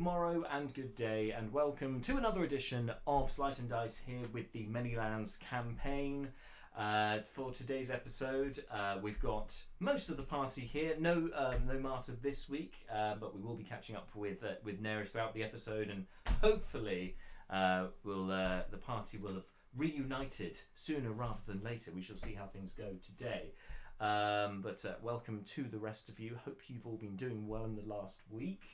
morrow and good day, and welcome to another edition of Slice and Dice here with the Manylands campaign. For today's episode, we've got most of the party here. No Marta this week, but we will be catching up with Naeris throughout the episode, and hopefully, the party will have reunited sooner rather than later. We shall see how things go today. But welcome to the rest of you. Hope you've all been doing well in the last week.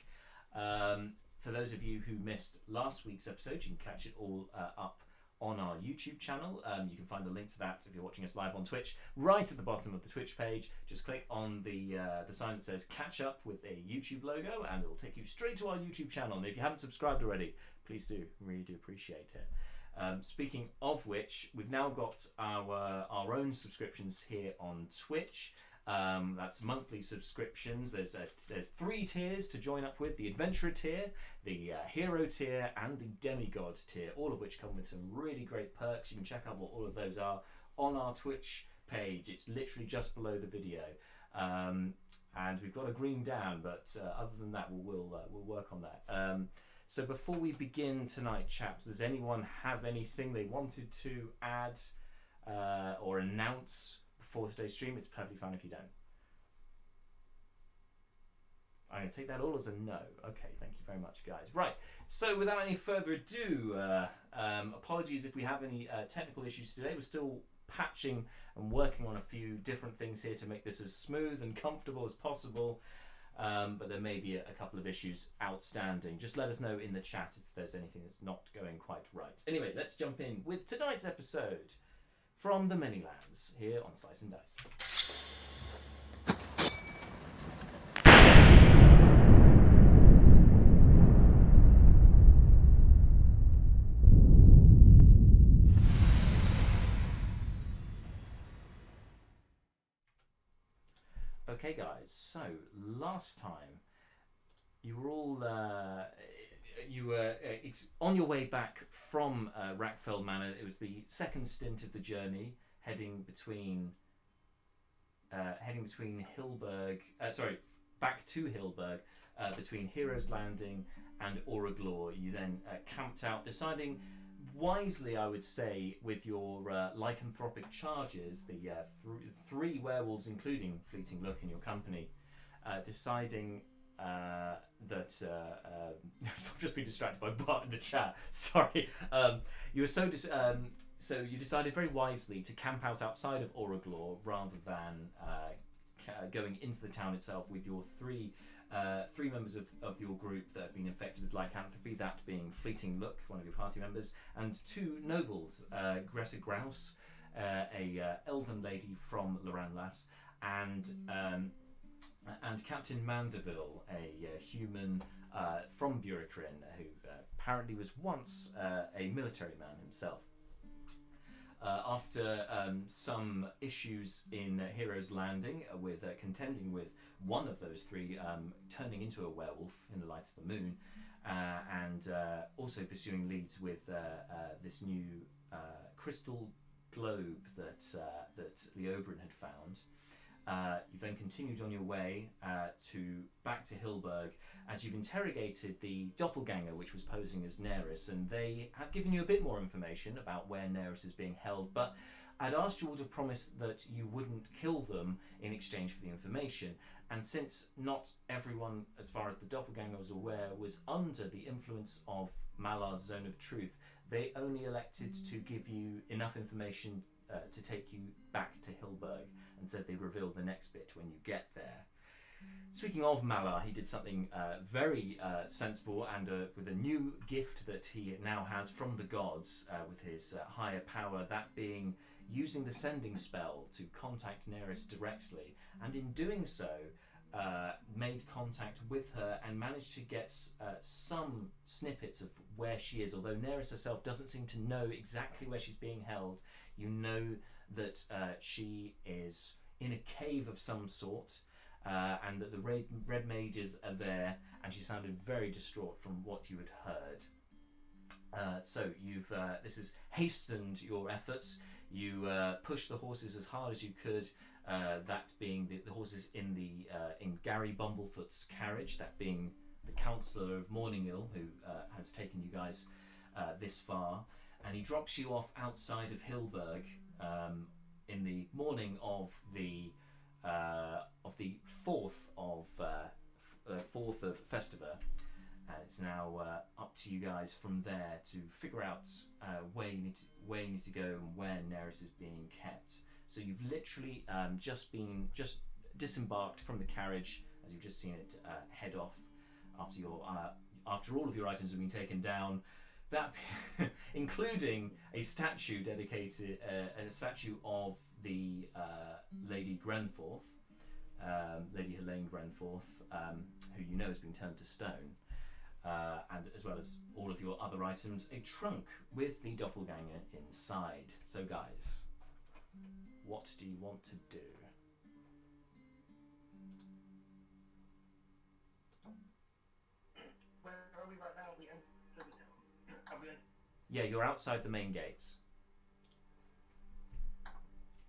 For those of you who missed last week's episode, you can catch it all up on our YouTube channel. You can find a link to that if you're watching us live on Twitch. Right at the bottom of the Twitch page, just click on the sign that says catch up with a YouTube logo, and it'll take you straight to our YouTube channel. And if you haven't subscribed already, please do. Really do appreciate it. Speaking of which, we've now got our own subscriptions here on Twitch. That's monthly subscriptions. There's 3 tiers to join up with: the Adventurer tier, the Hero tier, and the Demigod tier, all of which come with some really great perks. You can check out what all of those are on our Twitch page. It's literally just below the video. And we've got a green down, but other than that, we'll work on that. So before we begin tonight, chaps, does anyone have anything they wanted to add or announce for today's stream? It's perfectly fine if you don't. I'm going to take that all as a no. Okay, thank you very much, guys. Right, so without any further ado, apologies if we have any technical issues today. We're still patching and working on a few different things here to make this as smooth and comfortable as possible. But there may be a couple of issues outstanding. Just let us know in the chat if there's anything that's not going quite right. Anyway, let's jump in with tonight's episode from the Manylands here on Slice and Dice. Okay, guys. So last time you were all on your way back from Rackfell Manor. It was the second stint of the journey, heading between Hillburg. Back to Hillburg, between Heroes Landing and Auraglor. You then camped out, deciding wisely, I would say, with your lycanthropic charges, the 3 werewolves, including Fleeting Look, in your company, deciding that I've just been distracted by Bart in the chat. Sorry. You were so you decided very wisely to camp out outside of Auraglor rather than going into the town itself with your 3 members of your group that have been infected with lycanthropy, that being Fleeting Look, one of your party members, and 2 nobles, Greta Grouse, a elven lady from Loranlas, and Captain Mandeville, a human from Burikrin, who apparently was once a military man himself. After some issues in Heroes Landing with contending with one of those 3 turning into a werewolf in the light of the moon, and also pursuing leads with this new crystal globe that Leobrin had found. You then continued on your way back to Hillburg as you've interrogated the Doppelganger, which was posing as Naeris, and they have given you a bit more information about where Naeris is being held, but I'd asked you all to promise that you wouldn't kill them in exchange for the information, and since not everyone, as far as the Doppelganger was aware, was under the influence of Malar's Zone of Truth, they only elected to give you enough information to take you back to Hillburg, and said they'd reveal the next bit when you get there. Speaking of Malar, he did something very sensible, and with a new gift that he now has from the gods with his higher power, that being using the sending spell to contact Naeris directly, and in doing so made contact with her and managed to get some snippets of where she is. Although Naeris herself doesn't seem to know exactly where she's being held, you know that she is in a cave of some sort, and that the red mages are there, and she sounded very distraught from what you had heard. So you've this has hastened your efforts. You pushed the horses as hard as you could, that being the horses in Gary Bumblefoot's carriage, that being councillor of Morningill, who has taken you guys this far, and he drops you off outside of Hillburg in the morning of the 4th of Festiva. It's now up to you guys from there to figure out where you need to go and where Naeris is being kept. So you've literally just disembarked from the carriage, as you've just seen it head off after all of your items have been taken down. That including a statue dedicated, a statue of the Lady Grenforth, Lady Helaine Grenforth, who you know has been turned to stone. And as well as all of your other items, a trunk with the doppelganger inside. So guys, what do you want to do? Where are we right now? Are we entered the town? Yeah, you're outside the main gates.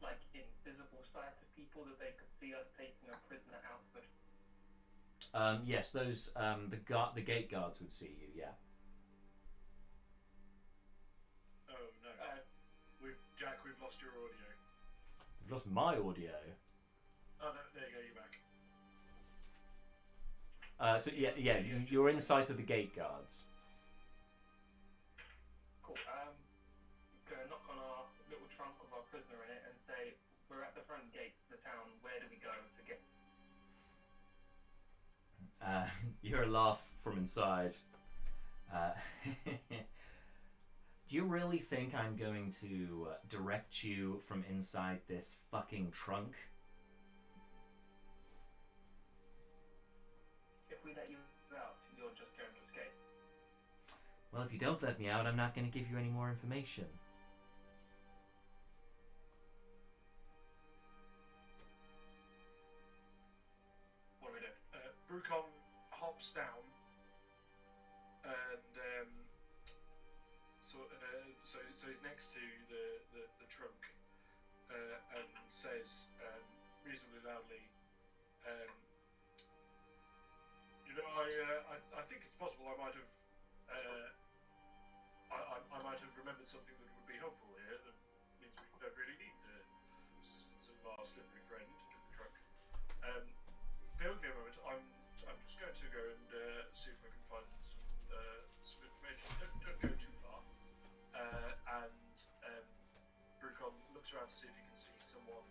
Like invisible sight of people that they could see us taking a prisoner out of it? Yes, those the gate guards would see you. Yeah. Oh no, Jack, we've lost your audio. You've lost my audio. Oh no, there you go, you're back. So you're in sight of the gate guards. Cool. Gonna knock on our little trunk with our prisoner in it and say, we're at the front gates of the town. Where do we go to get? You hear a laugh from inside. Do you really think I'm going to direct you from inside this fucking trunk? If we let you out, you're just going to escape. Well, if you don't let me out, I'm not going to give you any more information. What do we do? Brucon hops down and so he's next to the trunk and says reasonably loudly, I think it's possible I might have I might have remembered something that would be helpful here. That means we don't really need the assistance of our slippery friend in the trunk. Bear with me a moment. I'm just going to go and see if I can find some information. Don't go too far. And Brucon looks around to see if he can see someone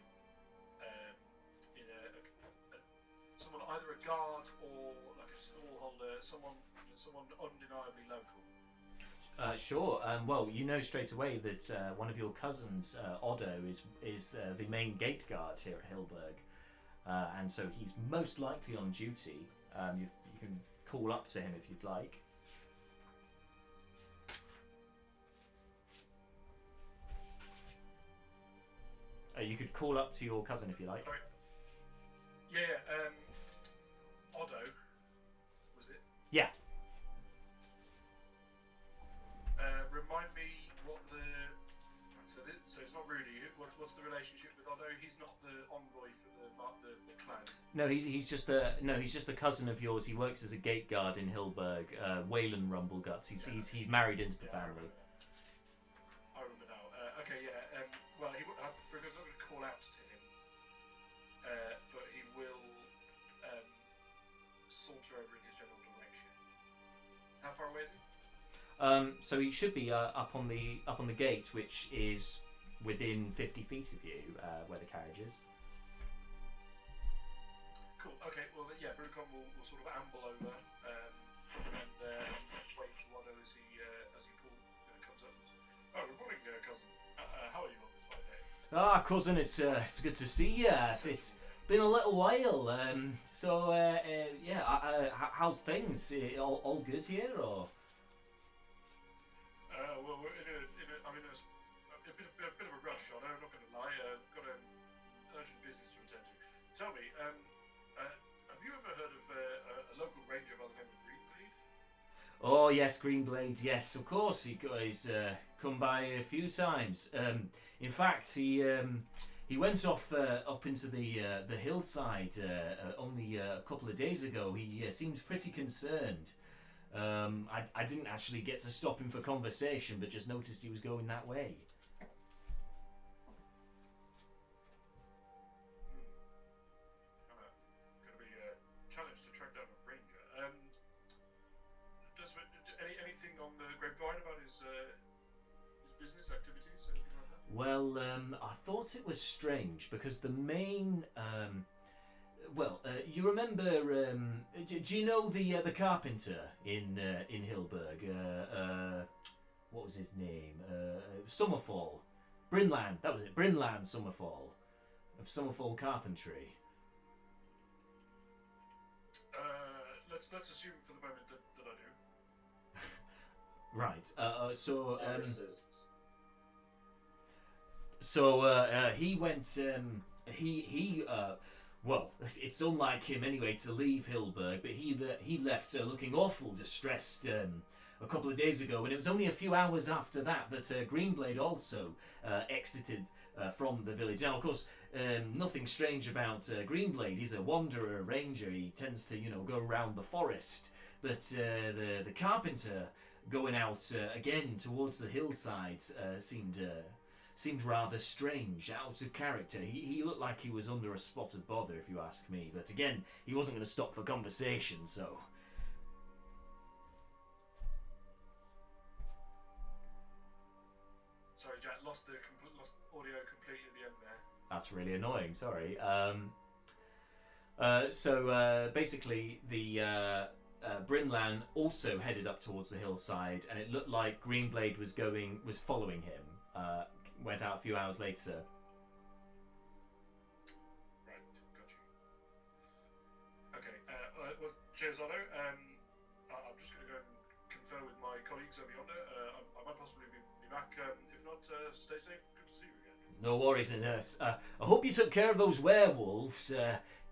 in someone either a guard or like a stall holder, someone undeniably local. Sure. Well, you know straight away that one of your cousins, Otto, is the main gate guard here at Hillburg, and so he's most likely on duty. You can call up to him if you'd like. You could call up to your cousin if you like. Sorry. Yeah. Otto, was it? Yeah. Remind me what the so it's not really what's the relationship with Otto? He's not the envoy for the clan. No, he's just a cousin of yours. He works as a gate guard in Hillburg. Wayland Rumbleguts. He's married into the family. I remember now. Okay, yeah. Well, because I'm going to call out to him, but he will saunter over in his general direction. How far away is he? So he should be up on the gate, which is within 50 feet of you, where the carriage is. Cool. Okay. Well, yeah. Brucon will sort of amble over and wait till Otto as he comes up. Oh, good morning, cousin. How are you on this fine day? Ah, cousin, it's good to see you. It's been a little while. How's things? All good here, or? Well, we're in a bit of a rush, Otto. I'm not going to lie. Got urgent business to attend to. Tell me, have you ever heard of a local ranger by the name of Greenblade? Oh yes, Greenblade. Yes, of course. He's come by a few times. In fact, he He went off up into the hillside only a couple of days ago. He seemed pretty concerned. I didn't actually get to stop him for conversation, but just noticed he was going that way. Going to be a challenge to track down a ranger. Anything on the grapevine about his business activities, anything like that? Well, I thought it was strange because the main, you remember? Do you know the carpenter in Hillburg? What was his name? Summerfall, Brinland. That was it. Brinland Summerfall of Summerfall Carpentry. Let's assume for the moment that I do. Right. He went. Well, it's unlike him anyway to leave Hillburg, but he left looking awful distressed a couple of days ago, and it was only a few hours after that Greenblade also exited from the village. Now, of course, nothing strange about Greenblade. He's a wanderer, a ranger. He tends to, go around the forest. But the carpenter going out again towards the hillsides seemed rather strange, out of character. He looked like he was under a spot of bother, if you ask me. But again, he wasn't going to stop for conversation, so... Sorry, Jack, lost audio completely at the end there. That's really annoying, sorry. Basically, the Brinland also headed up towards the hillside, and it looked like Greenblade was following him. Went out a few hours later. Right, got you. Okay, well, cheers, Otto. I'm just going to go and confer with my colleagues over yonder. I might possibly be back. If not, stay safe. Good to see you again. No worries, nurse. I hope you took care of those werewolves.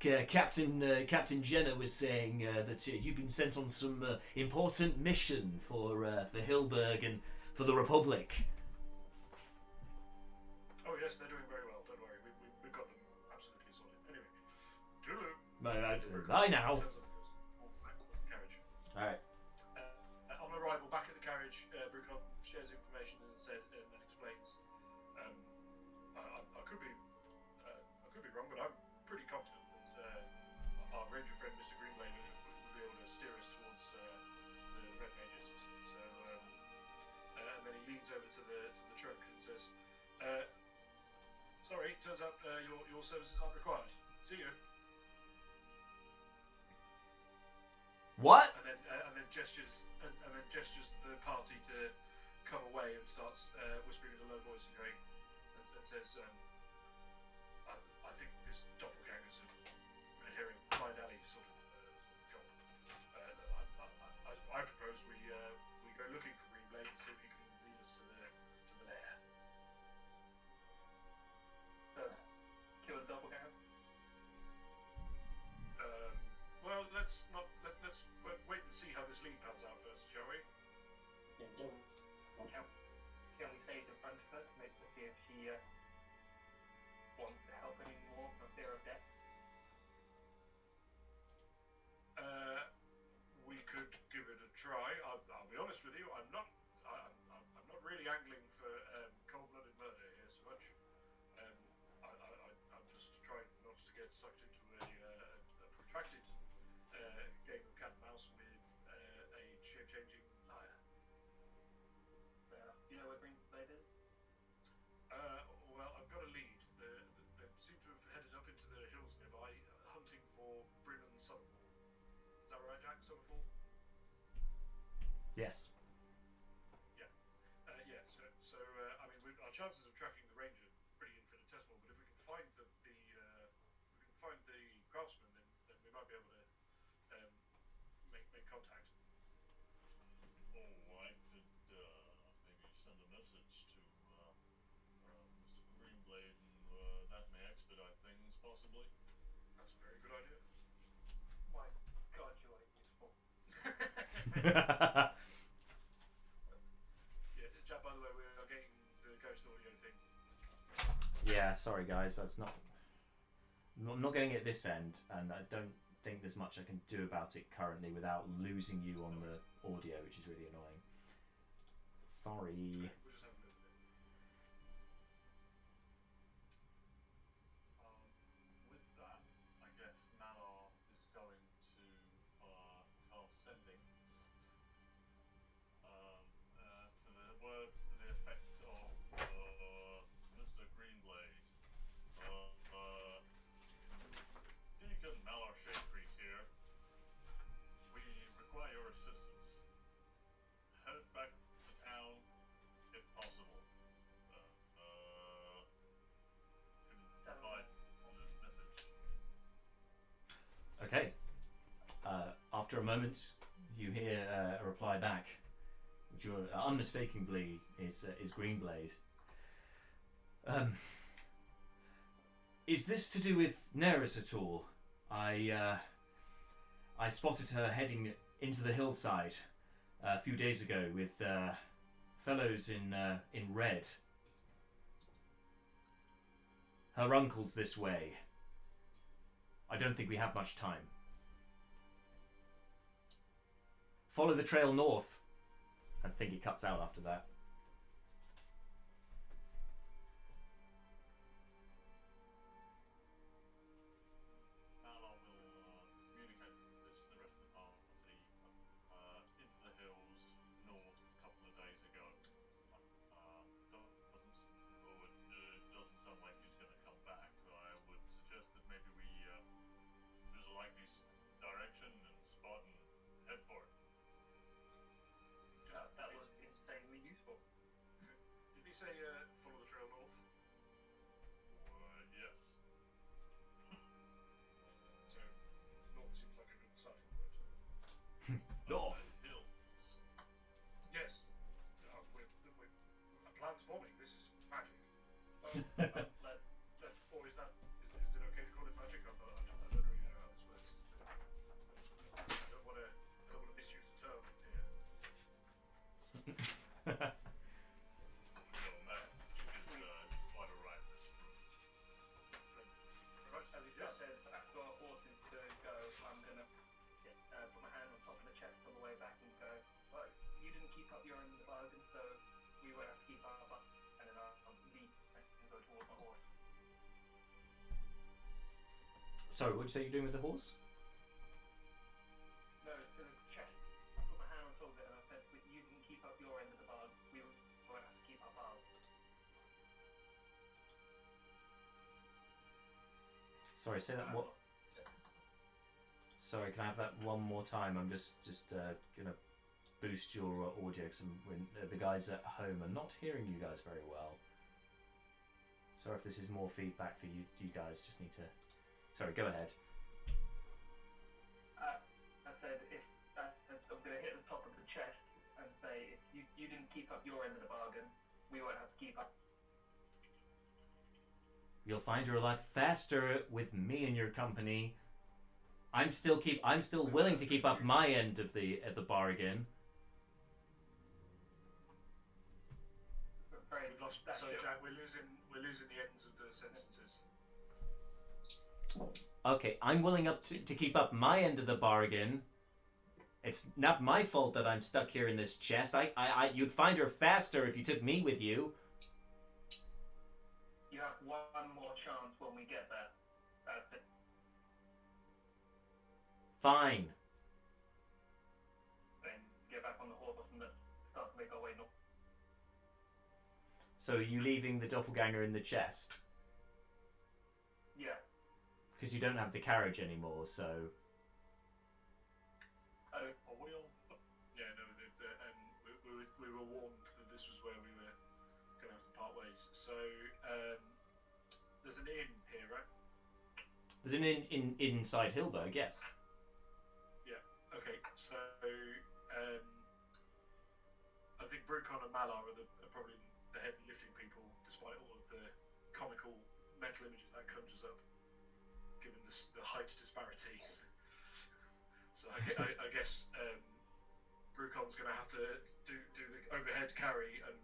Captain Jenner was saying that you've been sent on some important mission for Hillburg and for the Republic. Oh yes, they're doing very well. Don't worry, we've got them absolutely sorted. Anyway, toodaloo. Bye now. Back towards the carriage. All right. On arrival back at the carriage, Brucon shares information and explains. I could be wrong, but I'm pretty confident that our ranger friend, Mr. Greenblade, will be able to steer us towards the Red Mages. So, and then he leans over to the truck and says, "Sorry, turns out your services aren't required. See you." What? And then gestures the party to come away and starts whispering in a low voice and going and says, "I think this doppelganger's a red herring, blind alley sort of job. I propose we go looking for Greenblade and see if he can lead us to the lair." Kill a doppelganger? Well, let's wait and see how this lead pans out first, shall we? Can we say to front first, maybe to see if she wants to help anymore for fear of death? We could give it a try. I'll be honest with you. I'm not really angling for cold-blooded murder here so much. I'm just trying not to get sucked into a protracted game of cat and mouse with a shape-changing liar. Do you know where Greenblade is? Well, I've got a lead. They seem to have headed up into the hills nearby, hunting for Bryn and Summerfall. Is that right, Jack? Summerfall? Yes. Yeah. So I mean, our chances of tracking the ranger are pretty infinitesimal. But if we can find the craftsman, then we might be able to make contact. Oh, I could maybe send a message to Mr. Greenblade, and that may expedite things, possibly. That's a very good idea. My God, you are useful. Yeah, Jack, by the way, we are getting the ghost audio thing. Yeah, Yeah, sorry guys, that's not. I'm not getting it this end, and I don't think there's much I can do about it currently without losing you on the audio, which is really annoying. Sorry. We'll just have a little bit. With that, I guess Malar is going to cast sending to the words to the effect of Mr. Greenblade. Deacon Malar Shakecreek here. We require your assistance. Head back to town if possible. Provide this message. Okay. After a moment, you hear a reply back, which unmistakably is Greenblade. Is this to do with Naeris at all? I spotted her heading into the hillside a few days ago with fellows in red. Her uncle's this way. I don't think we have much time. Follow the trail north. I think it cuts out after that. Malar will communicate this to the rest of the party into the hills north a couple of days ago. Doesn't sound like he's going to come back. I would suggest that maybe we lose a likely direction and spot and head for it. That was insanely useful. Did we say follow the trail north? Yes. So north seems like a good starting point. North. Hills. Yes. A plan's forming. This is magic. Or is it okay to call it magic? I don't really know how this works. I don't want to misuse the term here. Well, that is quite a right. Right, As he just said, after our horses to go, I'm going to put my hand on top of the chest on the way back and go, well, you didn't keep up your end of the bargain, so we won't have to keep up. And then I'll leave and go towards my horse. Sorry, what did you say you're doing with the horse? No, to the chest. I put my hand on top of it and I said, you didn't keep up your end of the bargain, we won't have to keep up ours. Sorry, say that. What? Sorry, can I have that one more time? I'm just gonna boost your audio because the guys at home are not hearing you guys very well. Sorry if this is more feedback for you. You guys just need to. Sorry, go ahead. I said, I'm going to hit the top of the chest and say, if you didn't keep up your end of the bargain, we won't have to keep up. You'll find you're a lot faster with me in your company. I'm still willing to keep up my end of the bargain. We've lost. Sorry, Jack. We're losing the ends of the sentences. Okay, I'm willing to keep up my end of the bargain. It's not my fault that I'm stuck here in this chest. You'd find her faster if you took me with you. You have one more chance when we get there. That's it. Fine. Then get back on the horse and let's start to make our way north. So are you leaving the doppelganger in the chest? Yeah. Because you don't have the carriage anymore, so... Yeah, no, we were warned that this was where we were going to have to part ways. So, there's an inn here, right? There's an inn inside Hillburg, yes. Yeah, okay, so, I think Brucon and Malar are probably the heavy lifting people, despite all of the comical mental images that conjures up, given the height disparities. So I guess Brucon's going to have to do the overhead carry, and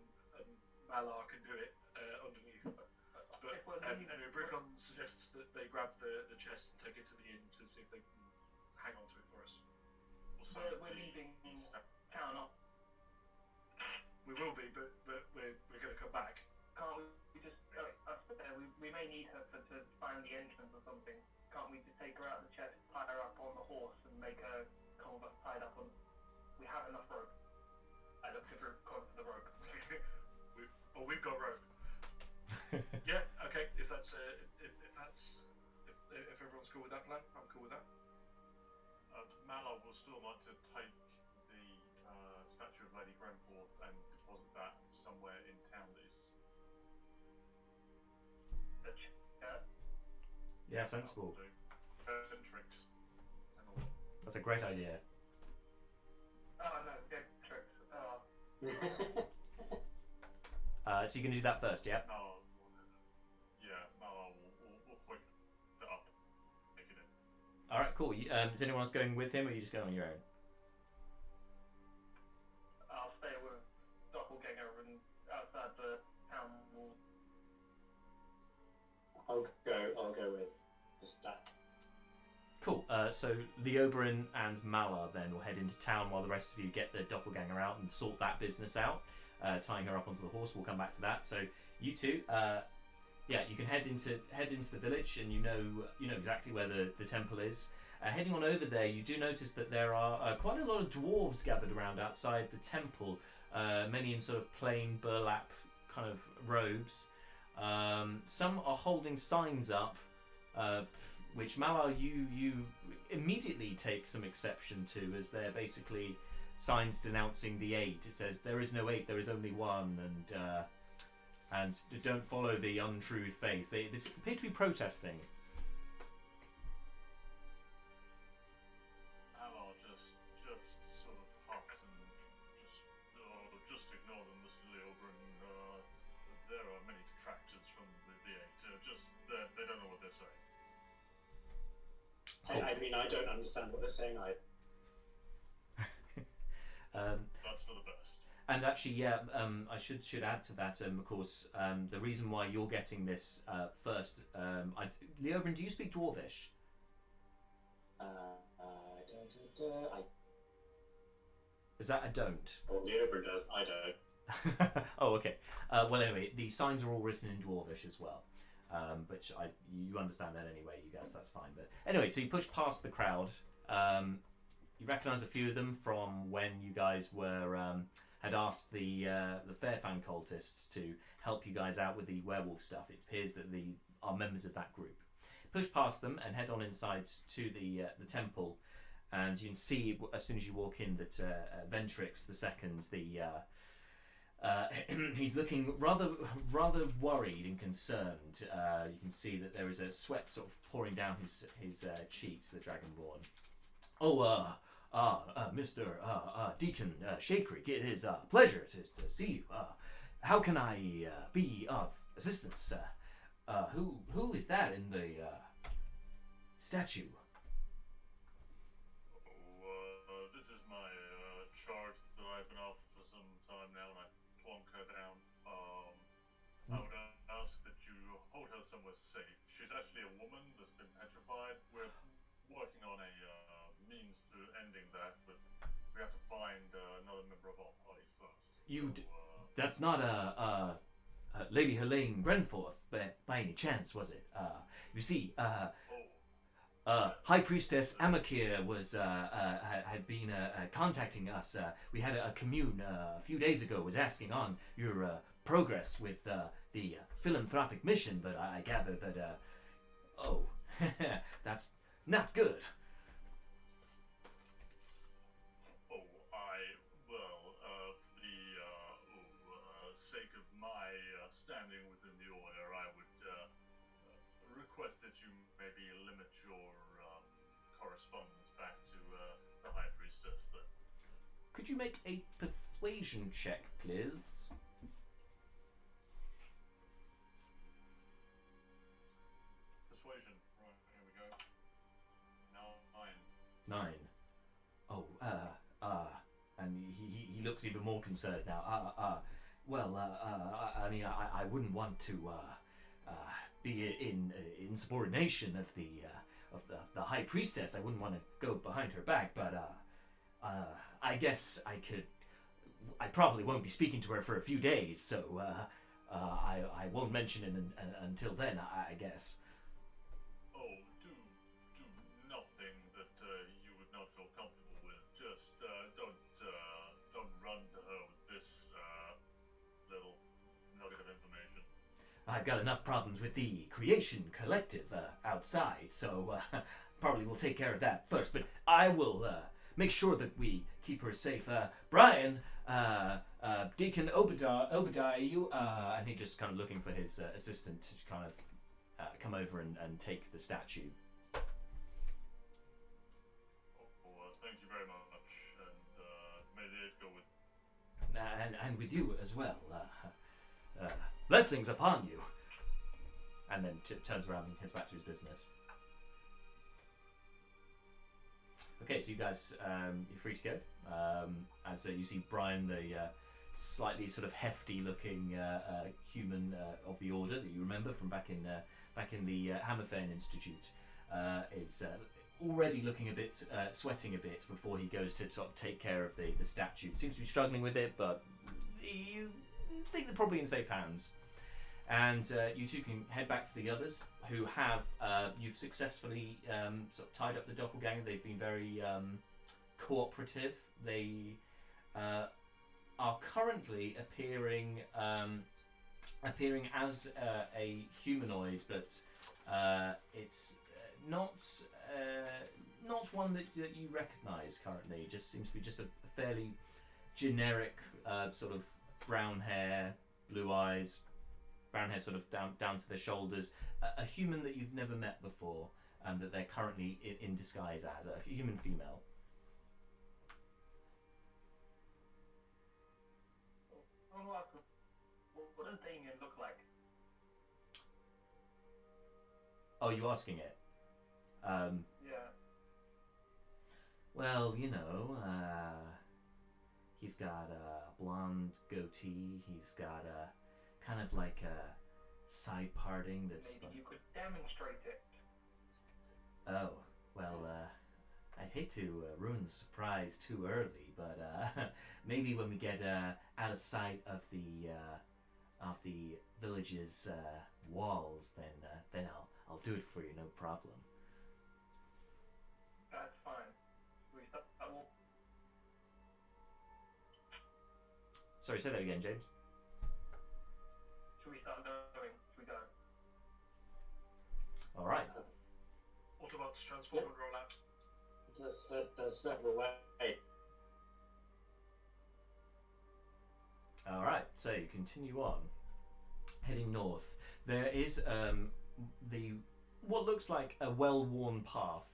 Malar can do it underneath. But If we're Anyway, Brickon suggests that they grab the chest and take it to the inn to see if they can hang on to it for us. We're leaving town off. We will be, but we're going to come back. Can't we just? We may need her to find the entrance or something. Can't we just take her out of the chest, tie her up on the horse, and make her come with us tied up on? We have enough rope. I look to the rope. We've got rope. Yeah. Okay. If everyone's cool with that plan, I'm cool with that. Mallow will still like to take the statue of Lady Grenforth and deposit that somewhere in town that is... Yeah, sensible. Tricks and all. That's a great idea. Oh no, good tricks. So you're going to do that first, yeah? Mallow will quick it up, making it. All right, cool. Is anyone else going with him, or are you just going on your own? I'll stay with Doppelganger and outside the town wall. I'll go with the stat. Cool. So the Oberyn and Malar then will head into town while the rest of you get the Doppelganger out and sort that business out, tying her up onto the horse. We'll come back to that. So you two, you can head into the village, and you know exactly where the temple is. Heading on over there, you do notice that there are quite a lot of dwarves gathered around outside the temple, many in sort of plain burlap kind of robes. Some are holding signs up, which Malar you immediately take some exception to, as they're basically signs denouncing the eight. It says there is no eight, there is only one, and don't follow the untrue faith. They appear to be protesting. Mallow just sort of huffs and just ignore them, Mr. Leobrun. There are many detractors from the eight. They don't know what they're saying. I mean, I don't understand what they're saying. That's for the best. And actually, I should add to that. Of course, the reason why you're getting this first, Leobrun, do you speak Dwarvish? Is that a don't? Well, Leobrun does. I don't. Oh, okay. Well, anyway, the signs are all written in Dwarvish as well. But you understand that anyway, you guys. That's fine. But anyway, so you push past the crowd. You recognise a few of them from when you guys had asked the Fairfang cultists to help you guys out with the werewolf stuff. It appears that are members of that group. Push past them and head on inside to the temple, and you can see as soon as you walk in that Ventrix II, he's looking rather worried and concerned. You can see that there is a sweat sort of pouring down his cheeks, the Dragonborn. Mr. Deacon Shakerick, it is a pleasure to see you. How can I be of assistance? Who is that in the statue? This is my charge that I've been off for some time now, and I plonk her down. I would ask that you hold her somewhere safe. She's actually a woman that's been petrified. We're working on a means to ending that, but we have to find another member of our party first. That's not Lady Helaine Grenforth, by any chance, was it? You see, High Priestess Amakir had been contacting us. We had a commune a few days ago, was asking on your progress with the philanthropic mission, but I gather that that's not good. Sake of my standing within the order, I would request that you maybe limit your correspondence back to the High Priestess. Could you make a persuasion check, please? Persuasion. Right, here we go. 9. Oh, and he looks even more concerned now. Well, I mean, I wouldn't want to be in insubordination of the high priestess, I wouldn't want to go behind her back. But I guess I could. I probably won't be speaking to her for a few days, so I won't mention it until then. I guess. Oh, do nothing that you would not feel comfortable with. Just don't run to her with this little nugget of information. I've got enough problems with the Creation Collective outside, so probably we'll take care of that first. But I will make sure that we keep her safe. Brian, Deacon Obadiah, you and he just kind of looking for his assistant to kind of come over and take the statue. Thank you very much, and may the aid go with. And with you as well. Blessings upon you. And then turns around and heads back to his business. Okay, so you guys, you're free to go. As you see Brian, the slightly sort of hefty-looking human of the Order that you remember from back in the Hammerfane Institute, is already looking a bit, sweating a bit before he goes to sort of take care of the statue. Seems to be struggling with it, but you think they're probably in safe hands. And you two can head back to the others who have, you've successfully sort of tied up the doppelganger. They've been very cooperative. They are currently appearing as a humanoid, but it's not one that you recognise currently. It just seems to be just a fairly generic sort of brown hair, blue eyes. Brown hair sort of down to their shoulders. A human that you've never met before, that they're currently in disguise as. A human female. What does Damien look like? Oh, you asking it? Yeah. Well, you know, he's got a blonde goatee. He's got a kind of like a side parting that's. Maybe you could demonstrate it. Oh, well, I'd hate to ruin the surprise too early, but maybe when we get out of sight of the village's walls, then I'll do it for you, no problem. That's fine. Sorry, say that again, James. Should we start going? Should we go? All right. Autobots transform and roll out. There's several ways. All right. So you continue on, heading north. There is what looks like a well-worn path,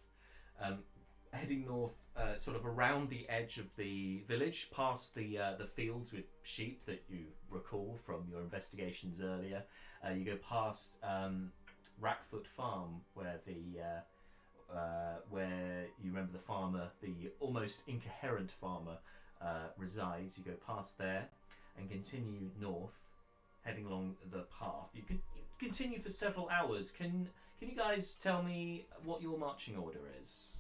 heading north, sort of around the edge of the village, past the fields with sheep that you recall from your investigations earlier. You go past Rackfoot Farm, where where you remember the farmer, the almost incoherent farmer, resides. You go past there and continue north, heading along the path. You could continue for several hours. Can you guys tell me what your marching order is?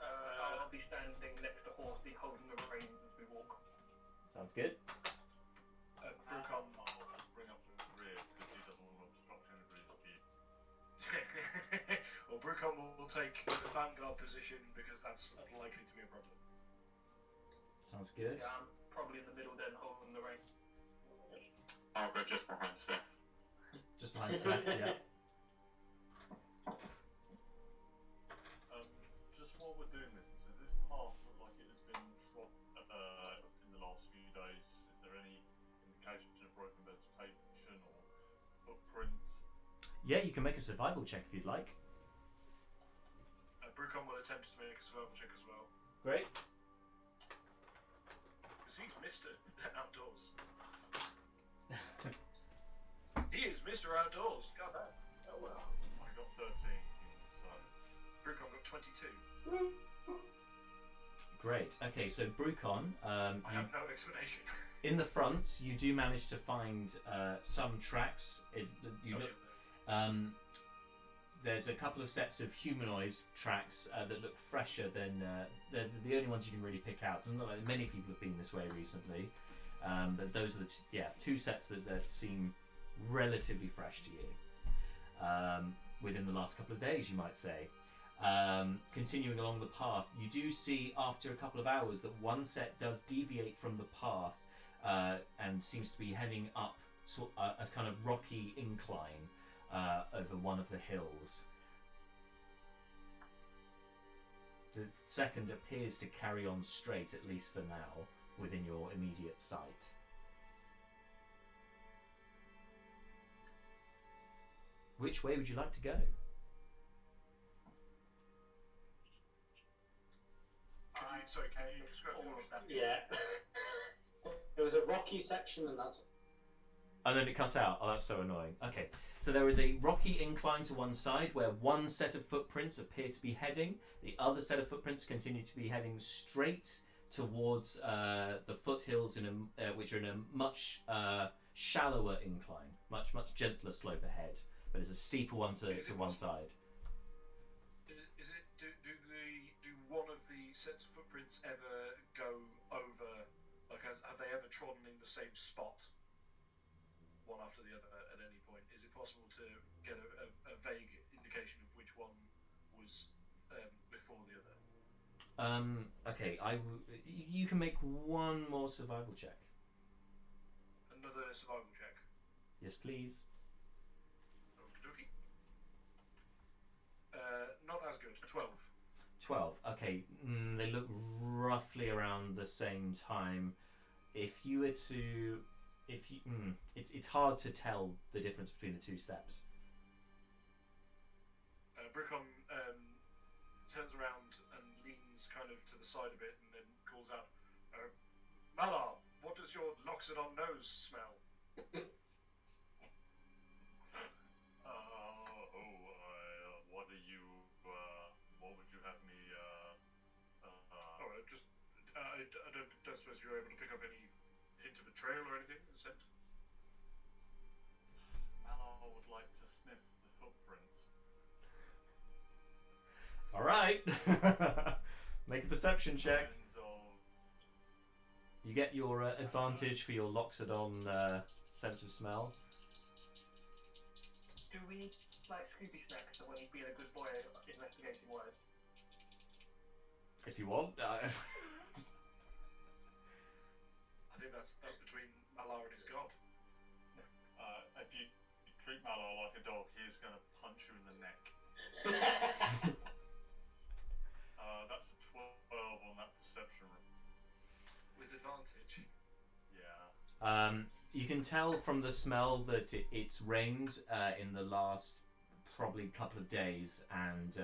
I'll be standing next to Horsey, holding the reins as we walk. Sounds good. Brucom will bring up the rear because he doesn't want to obstruct anybody's view. Well, Brucom will take the vanguard position because that's unlikely to be a problem. Sounds good. Yeah, I'm probably in the middle then, holding the reins. I'll go just behind Seth. Just behind Seth, yeah. Just while we're doing this, does this path look like it has been trod in the last few days? Is there any indication of broken vegetation or footprints? Yeah, you can make a survival check if you'd like. Brucom will attempt to make a survival check as well. Great. Because he's Mr. Outdoors. He is Mr. Outdoors. God damn. Oh well. I got 13. So. Brucom got 22. Great. Okay, so Brucon, I have no explanation. In the front, you do manage to find some tracks. There's a couple of sets of humanoid tracks that look fresher than they're the only ones you can really pick out. It doesn't look like many people have been this way recently, but those are the two sets that seem relatively fresh to you within the last couple of days, you might say. Continuing along the path, you do see after a couple of hours that one set does deviate from the path and seems to be heading up a kind of rocky incline over one of the hills. The second appears to carry on straight, at least for now, within your immediate sight. Which way would you like to go? Can you describe all of that? Yeah. There was a rocky section, and that's. And then it cut out. Oh, that's so annoying. Okay, so there is a rocky incline to one side where one set of footprints appear to be heading. The other set of footprints continue to be heading straight towards the foothills, which are in a much shallower incline, much gentler slope ahead, but it's a steeper one to one side. Is it? Do one of the sets of footprints ever go over? Like, have they ever trodden in the same spot, one after the other, at any point? Is it possible to get a vague indication of which one was before the other? Okay, you can make one more survival check. Another survival check. Yes, please. Okie dokie. Not as good. 12. 12. Okay, they look roughly around the same time. If you were to, it's hard to tell the difference between the two steps. Brickon turns around and leans kind of to the side a bit, and then calls out, "Malar, what does your Loxodon nose smell?" What would you have me? I don't suppose you were able to pick up any hint of a trail or anything, a scent? Malar would like to sniff the footprints. All right, make a perception check. You get your advantage for your Loxodon sense of smell. Do we like Scooby Snacks, so when he's being a good boy investigating words? If you want. I think that's between Malar and his god. If you treat Malar like a dog, he's going to punch you in the neck. That's a 12 on that perception. With advantage. Yeah. You can tell from the smell that it's rained in the last probably couple of days, and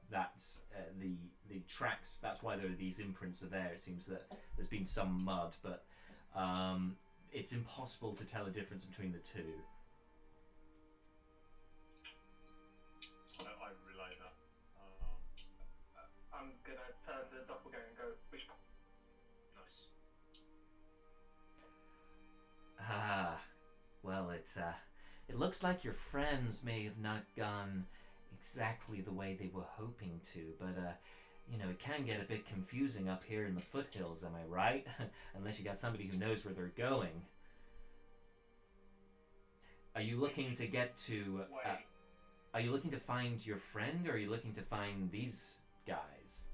that's the tracks. That's why these imprints are there. It seems that there's been some mud, but it's impossible to tell a difference between the two. I relay that. I'm gonna turn to the Doppelganger and go, which... Nice. Well, it looks like your friends may have not gone exactly the way they were hoping to, but it can get a bit confusing up here in the foothills, am I right? Unless you got somebody who knows where they're going. Are you looking to get to... are you looking to find your friend, or are you looking to find these guys?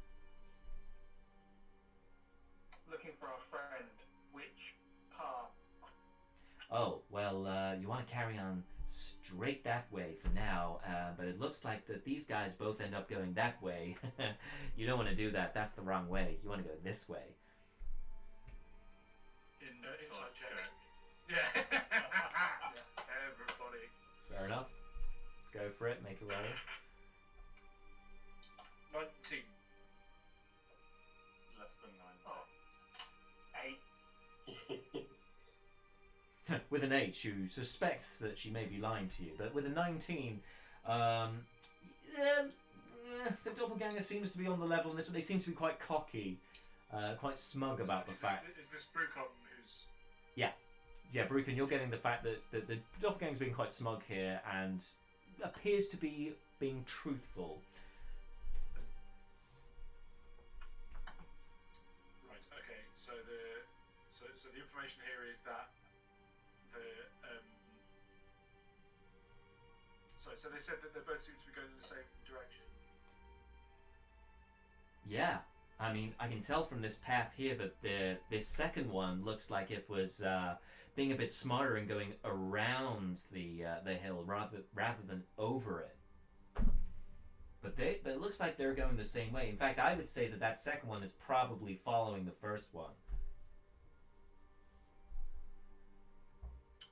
Looking for our friend. Which path? Oh, well, you want to carry on straight that way for now, but it looks like that these guys both end up going that way. You don't want to do that. That's the wrong way. You want to go this way. Inside check. Yeah. Everybody. Fair enough. Go for it. Make a roll. 19. Less than 9. 8. With an 8, you suspect that she may be lying to you, but with a 19, the Doppelganger seems to be on the level in this, but they seem to be quite cocky, quite smug about the fact. Is this Brucon who's Yeah, Bruken, you're getting the fact that the Doppelganger's being quite smug here and appears to be being truthful. Right. Okay. So the information here is that the so they said that they both seem to be going in the same direction. Yeah, I mean, I can tell from this path here that this second one looks like it was being a bit smarter and going around the hill rather than over it. But it looks like they're going the same way. In fact, I would say that second one is probably following the first one.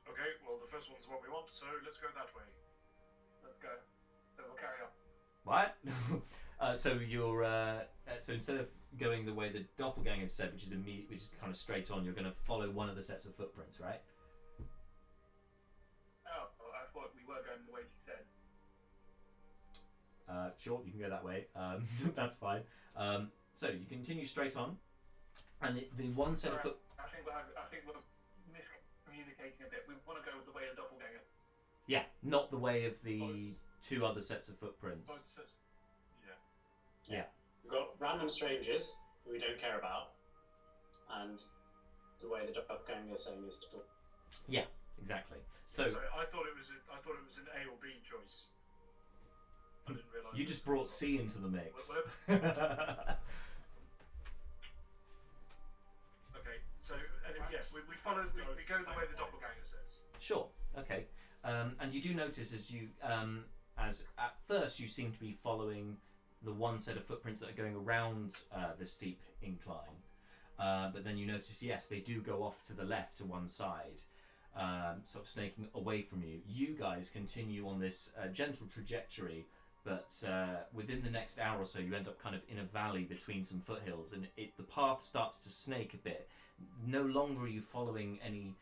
Okay. Well, the first one's the one we want, so let's go that way. Let's go. So we'll carry on. What? So you're so instead of going the way the Doppelganger said, which is kind of straight on, you're going to follow one of the sets of footprints, right? Oh, I thought we were going the way she said. Sure, you can go that way. That's fine. So you continue straight on, and the one set of foot. I think we're miscommunicating a bit. We want to go the way of the Doppelganger. Yeah, not the way of the two other sets of footprints. Yeah. We've got random strangers who we don't care about, and the way the Doppelganger is saying is still. Yeah, exactly. So I thought it was an A or B choice. I didn't realise. you just brought C into the mix. Okay, so anyway, yeah, we follow. We go the way the Doppelganger says. Sure. Okay. And you do notice as at first you seem to be following the one set of footprints that are going around the steep incline, but then you notice, yes, they do go off to the left to one side, sort of snaking away from you. You guys continue on this gentle trajectory, but within the next hour or so, you end up kind of in a valley between some foothills, and the path starts to snake a bit. No longer are you following any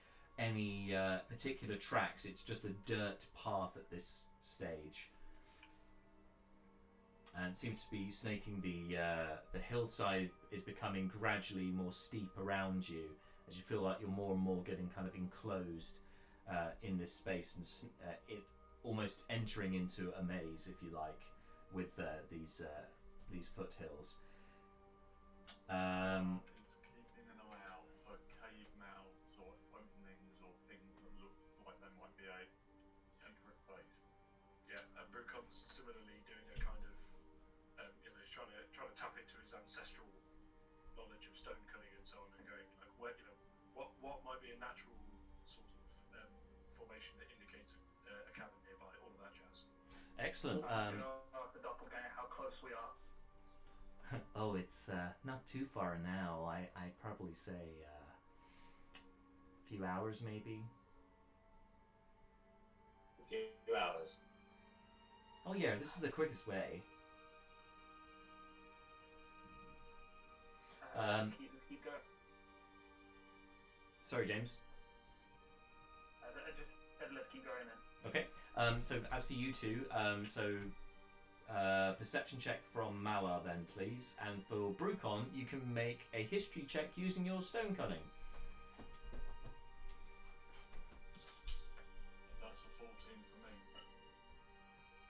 particular tracks. It's just a dirt path at this stage. And it seems to be snaking the hillside is becoming gradually more steep around you as you feel like you're more and more getting kind of enclosed in this space and it almost entering into a maze, if you like, with these foothills. Keeping an eye out for cave mouths or openings or things that look like they might be a secret base. Yeah, and Brucon's similarly doing a kind of, he's trying to tap into his ancestral knowledge of stone cutting and so on, and going like, where, what might be a natural sort of formation that indicates a cabin nearby, all of that jazz. Excellent. I'm going to ask the Doppelganger how close we are. Oh, it's not too far now. I'd probably say a few hours, maybe. A few hours. Oh yeah, this is the quickest way. Let's keep going. Sorry, James. I just said let's keep going then. Okay. So as for you two, perception check from Malar then, please. And for Brucon, you can make a history check using your stone cutting. That's a 14 for me.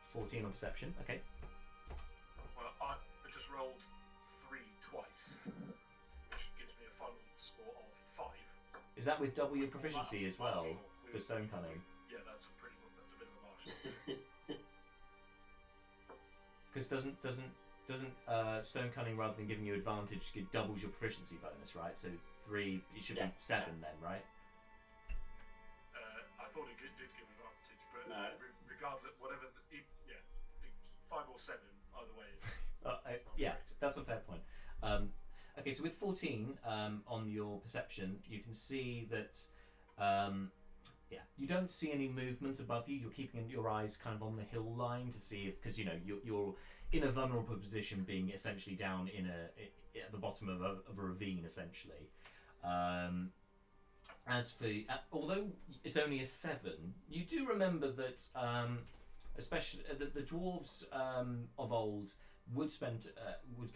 14 on perception. Okay. Well, I just rolled 3 twice, which gives me a final score of 5. Is that with double your proficiency as well for stone cutting? Yeah, that's a bit of a marshal. Because doesn't stone cutting, rather than giving you advantage, it doubles your proficiency bonus, right? So 3, it should be 7 then, right? I thought it did give advantage, but No. Regardless, whatever, 5 or 7, either way. It's not Yeah, great. that's a fair point. Okay, so with 14 on your perception, you can see that you don't see any movement above you. You're keeping your eyes kind of on the hill line to see if, because you're in a vulnerable position, being essentially down at the bottom of a ravine, essentially. As for although it's only a 7, you do remember that especially the dwarves of old would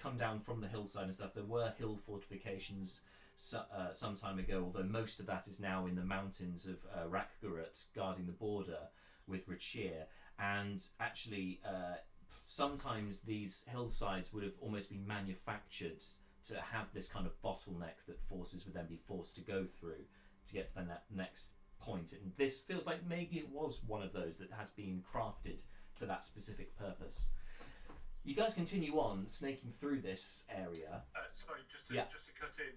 come down from the hillside and stuff. There were hill fortifications some time ago, although most of that is now in the mountains of Rakgarat, guarding the border with Rachir. And actually, sometimes these hillsides would have almost been manufactured to have this kind of bottleneck that forces would then be forced to go through to get to the next point. And this feels like maybe it was one of those that has been crafted for that specific purpose. You guys continue on, snaking through this area. Sorry, just to cut in,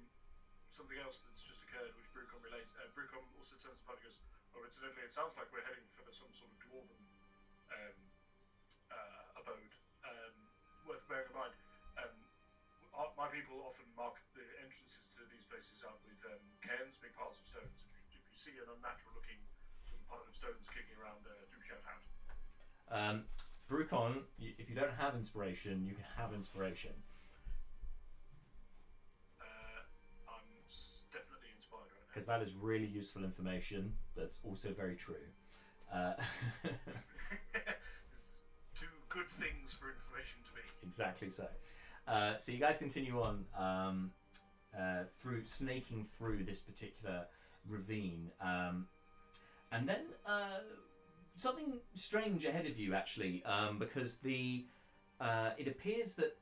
something else that's just occurred, which Brucon relates. Brucon also turns to Pud and goes, "Oh, incidentally, it sounds like we're heading for some sort of dwarven abode. Worth bearing in mind. My people often mark the entrances to these places out with cairns, big piles of stones. If you see an unnatural-looking pile of stones kicking around, do shout out." Brucon, if you don't have inspiration, you can have inspiration. I'm definitely inspired right now. Because that is really useful information that's also very true. This is two good things for information to be. Exactly so. So you guys continue on through snaking through this particular ravine, and then something strange ahead of you actually, because it appears that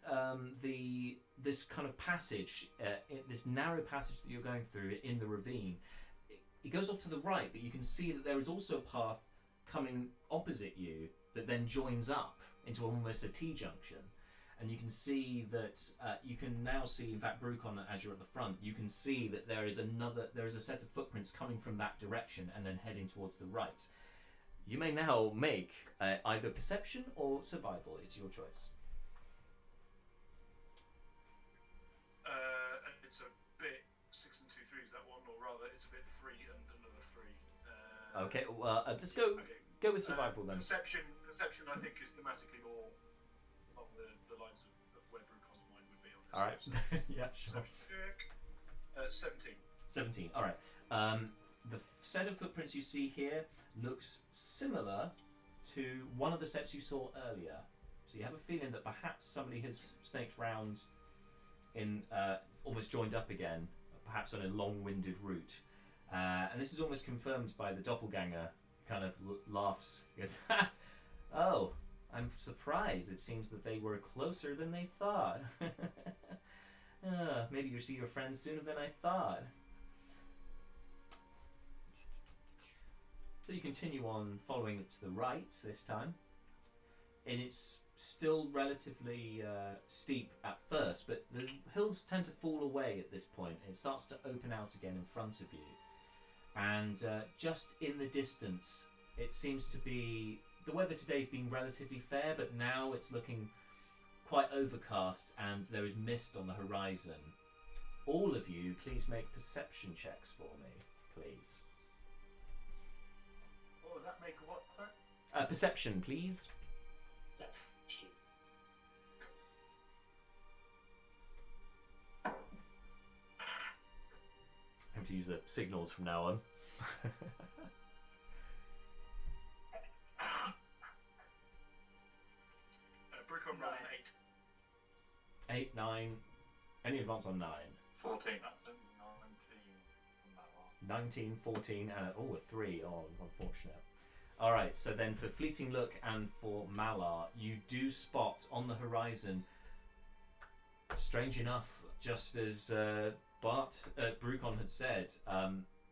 this kind of passage, this narrow passage that you're going through in the ravine, it goes off to the right, but you can see that there is also a path coming opposite you that then joins up into almost a T-junction. And you can see that you can now see, in fact, Brucon, as you're at the front, you can see that there is a set of footprints coming from that direction and then heading towards the right. You may now make either perception or survival. It's your choice. It's a bit 6 and 2 3s, that one, or rather, it's a bit 3 and another 3. Okay, well, let's go with survival then. Perception, I think, is thematically more along the lines of where Brucon's mind would be on this. All right. Yeah, sure. 17. 17. All right. The set of footprints you see here looks similar to one of the sets you saw earlier. So you have a feeling that perhaps somebody has snaked round in almost joined up again, perhaps on a long-winded route. And this is almost confirmed by the Doppelganger. Kind of laughs. He goes, "Ha! Oh, I'm surprised. It seems that they were closer than they thought. Maybe you'll see your friends sooner than I thought." So you continue on following it to the right this time. And it's still relatively steep at first, but the hills tend to fall away at this point. It starts to open out again in front of you. And just in the distance, it seems to be... The weather today's been relatively fair, but now it's looking quite overcast and there is mist on the horizon. All of you, please make perception checks for me, please. What does that make a what, sir? Perception, please. Perception. I have to use the signals from now on. Brucon rolled an 8. 8, 9. Any advance on 9? 14. That's a 19 from that one. 19, 14, and a 3. Oh, unfortunate. Alright, so then for Fleeting Look and for Malar, you do spot on the horizon, strange enough, just as Brucon had said,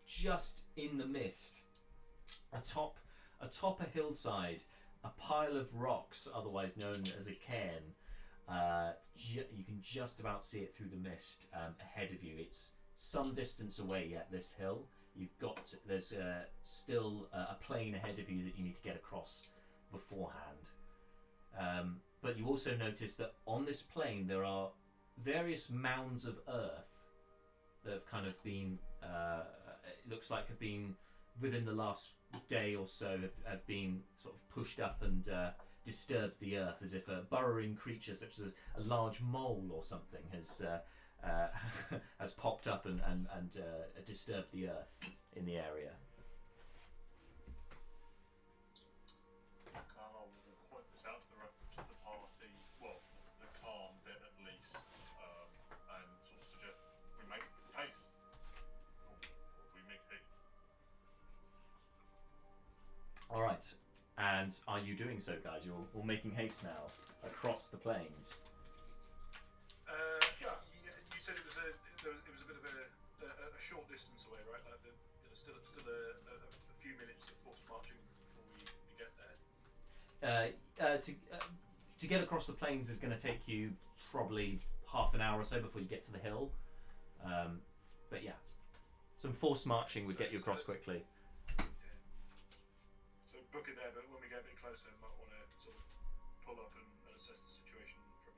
just in the mist, atop a hillside, a pile of rocks, otherwise known as a cairn. You can just about see it through the mist ahead of you. It's some distance away yet, this hill. There's still a plain ahead of you that you need to get across beforehand. But you also notice that on this plain there are various mounds of earth that have kind of been, it looks like have been within the last day or so have been sort of pushed up and disturbed the earth, as if a burrowing creature such as a large mole or something has popped up and disturbed the earth in the area. I'll point this out to the rest of the party, well, the calm bit at least, and sort of suggest we make haste. And are you doing so, guys? You're all making haste now across the plains. Yeah, you said it was a bit of a short distance away, right? Like still a few minutes of forced marching before we get there. To get across the plains is going to take you probably half an hour or so before you get to the hill. But yeah, some forced marching would get you across quickly. Yeah. So book it there, but when we get a bit closer, might want to sort of pull up and assess the situation from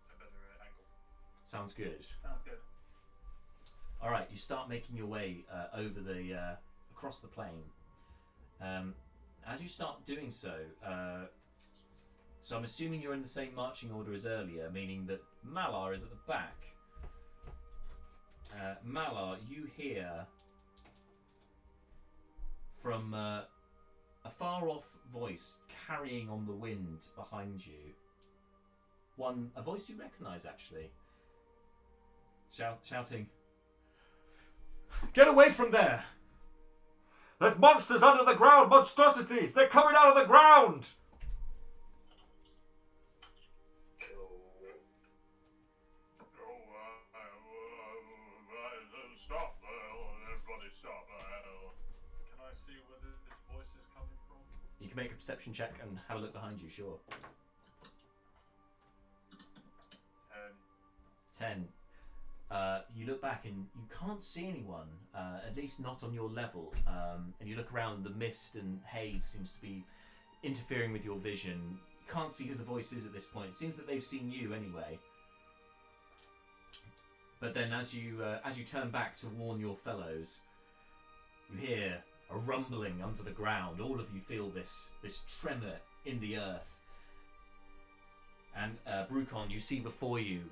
a better angle. Sounds good. Sounds good. All right, you start making your way over the across the plain. As you start doing so, so I'm assuming you're in the same marching order as earlier, meaning that Malar is at the back. Malar, you hear from a far-off voice carrying on the wind behind you. A voice you recognise, actually. Shouting, "Get away from there! There's monsters under the ground! Monstrosities! They're coming out of the ground!" Stop! Everybody stop! Can I see where this voice is coming from? You can make a perception check and have a look behind you, sure. 10. You look back and you can't see anyone, at least not on your level. And you look around, the mist and haze seems to be interfering with your vision. You can't see who the voice is at this point. It seems that they've seen you anyway. But then as you turn back to warn your fellows, you hear a rumbling under the ground. All of you feel this tremor in the earth. And Brucon, you see before you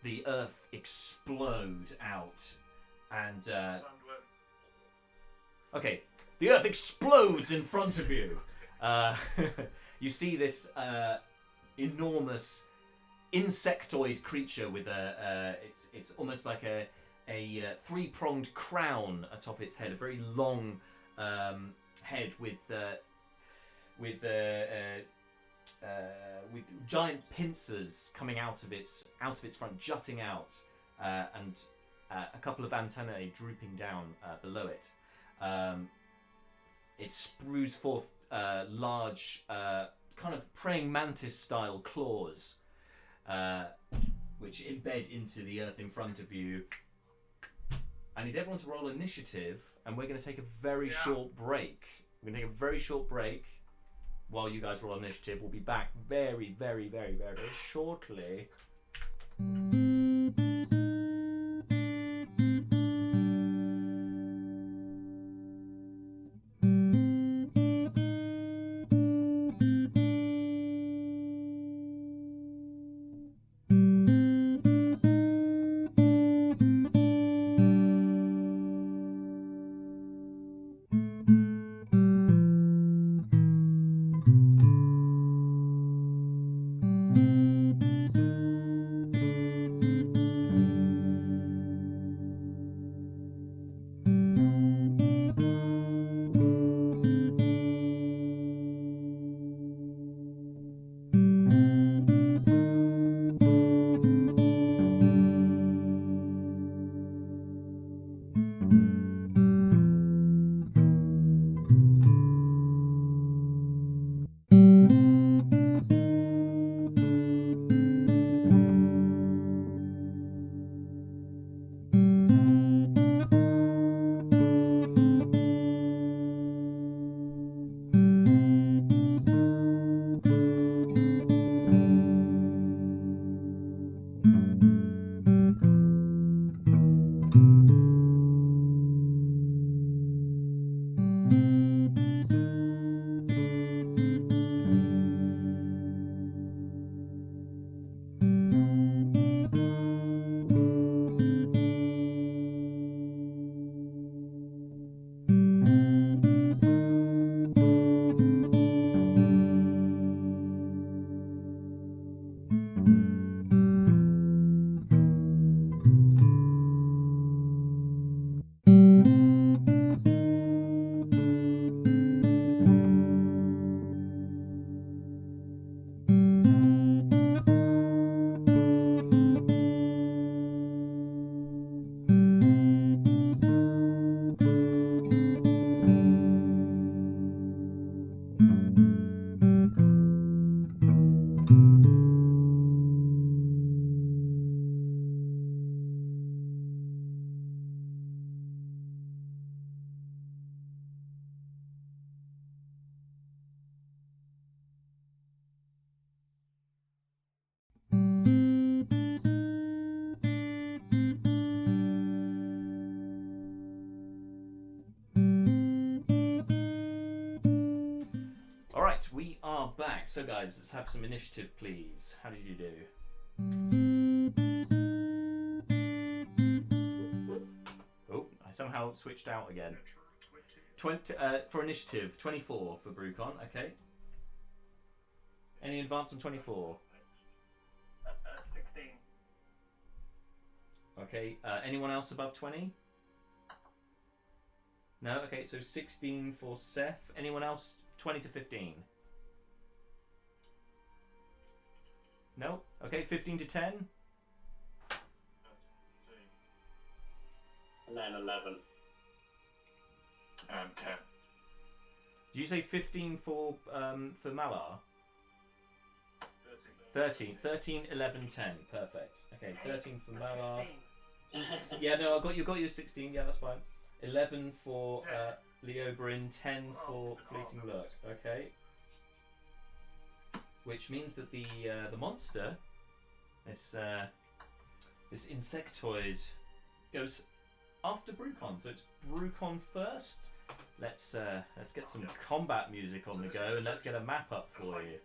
the earth explode out. And okay, the earth explodes in front of you. You see this enormous insectoid creature with it's almost like a three-pronged crown atop its head, a very long head with giant pincers coming out of its front, jutting out, and a couple of antennae drooping down below it. It sprues forth large, kind of praying mantis-style claws, which embed into the earth in front of you. I need everyone to roll initiative, and we're going to take a very short break. We're going to take a very short break while you guys roll initiative. We'll be back very, very, very, very shortly. Right, we are back. So, guys, let's have some initiative, please. How did you do? Oh, I somehow switched out again. 20 for initiative, 24 for Brucon. Okay. Any advance on 24? 16. Okay. Anyone else above 20? No. Okay. So 16 for Seth. Anyone else 20 to 15? No. Okay. 15 to 10. And then 11. 10. Did you say 15 for Malar? 13, 11, 10. Perfect. Okay, 13 for Malar. Yeah, no, you got your 16. Yeah, that's fine. 11 for Leobrin, 10 for Fleeting Look. Okay. Which means that the monster, this insectoid, goes after Brucon. So it's Brucon first. Let's get some combat music on the go, and let's get a map up for you.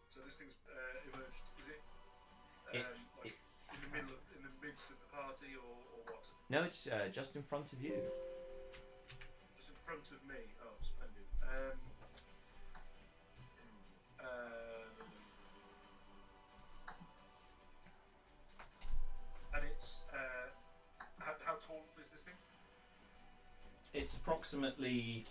So this thing's emerged. Is it in the midst of the party, or what? No, it's just in front of you. Just in front of me. Oh, splendid. And it's how tall is this thing? It's approximately,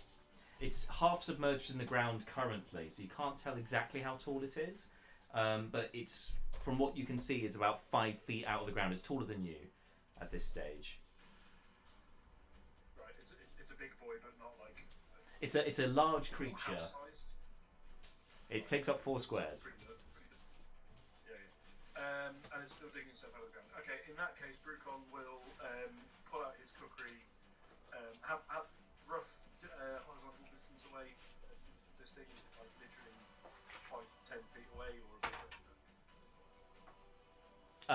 it's half submerged in the ground currently, so you can't tell exactly how tall it is. But it's, from what you can see, is about 5 feet out of the ground. It's taller than you at this stage. Right, it's a big boy, but not like. It's a large creature. House-sized? It takes up 4 squares. Yeah. And it's still digging itself out of the ground. Okay, in that case, Brucon will pull out his cookery. How rough horizontal distance away this thing? Like literally 5-10 feet away, or a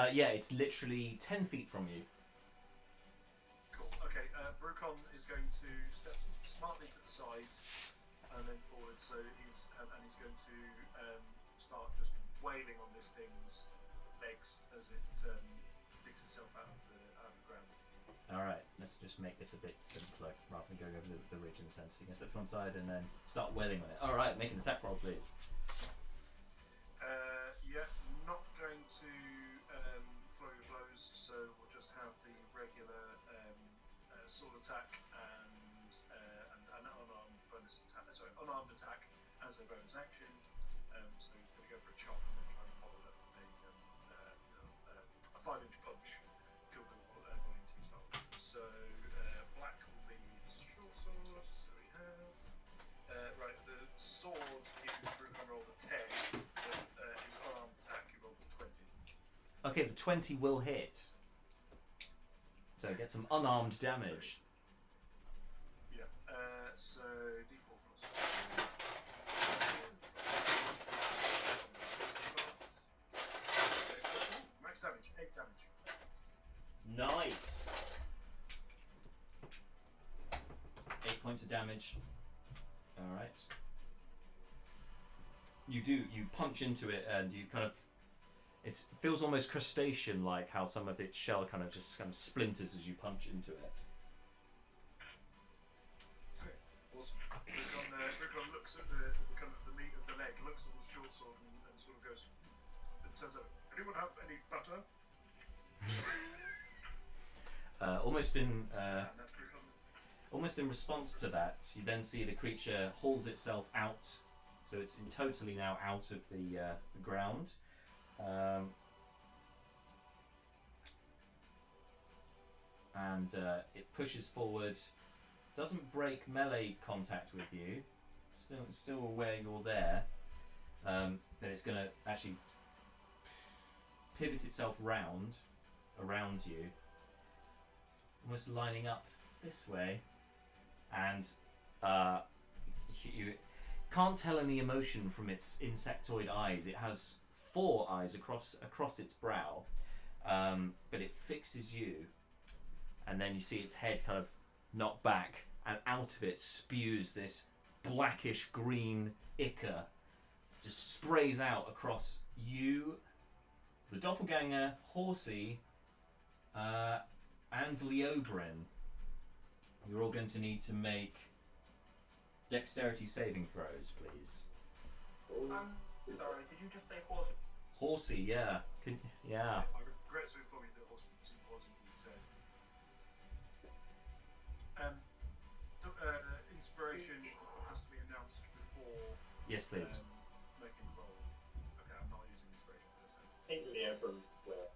bit? Yeah, it's literally 10 feet from you. Cool. Okay, Brucon is going to step smartly to the side and then forward. So he's going to start just wailing on this thing's legs as it digs itself out of the ground. Alright, let's just make this a bit simpler rather than going over the ridge in a sense. You can step to one side and then start wailing on it. Alright, make an attack roll, please. Yeah, not going to flurry of blows, so we'll just have the regular sword attack and an unarmed bonus attack. Sorry, unarmed attack as a bonus action. So he's going to go for a chop and then try and follow that with a 5-inch punch. Volume 2 style. So black will be the short sword. So we have right the sword. Brucon rolled a 10. But his unarmed attack, he rolled a 20. Okay, the 20 will hit. So get some unarmed damage. Yeah. So D4 plus. Max damage, 8 damage. Nice. 8 points of damage. Alright. You punch into it and you kind of, it feels almost crustacean like how some of its shell kind of splinters as you punch into it. Okay, awesome. Brucon looks at the kind of the meat of the leg, looks at the short sword and sort of goes, and turns out, anyone have any butter? Almost And that's Brucon. in response to that, you then see the creature holds itself out, so it's totally now out of the ground. And it pushes forward, doesn't break melee contact with you, still aware you're there, but it's going to actually pivot itself around you, almost lining up this way, and you can't tell any emotion from its insectoid eyes. It has 4 eyes across its brow, but it fixes you, and then you see its head kind of knock back, and out of it spews this blackish green ichor just sprays out across you, the Doppelganger, Horsey, and Leobrin. You're all going to need to make dexterity saving throws, please. Sorry, did you just say horse? Horsey, yeah. Yeah. I regret to inform you that Horsey wasn't said. Inspiration has to be announced before Yes, please. making the roll. Okay, I'm not using inspiration for this. I think Leobrin will.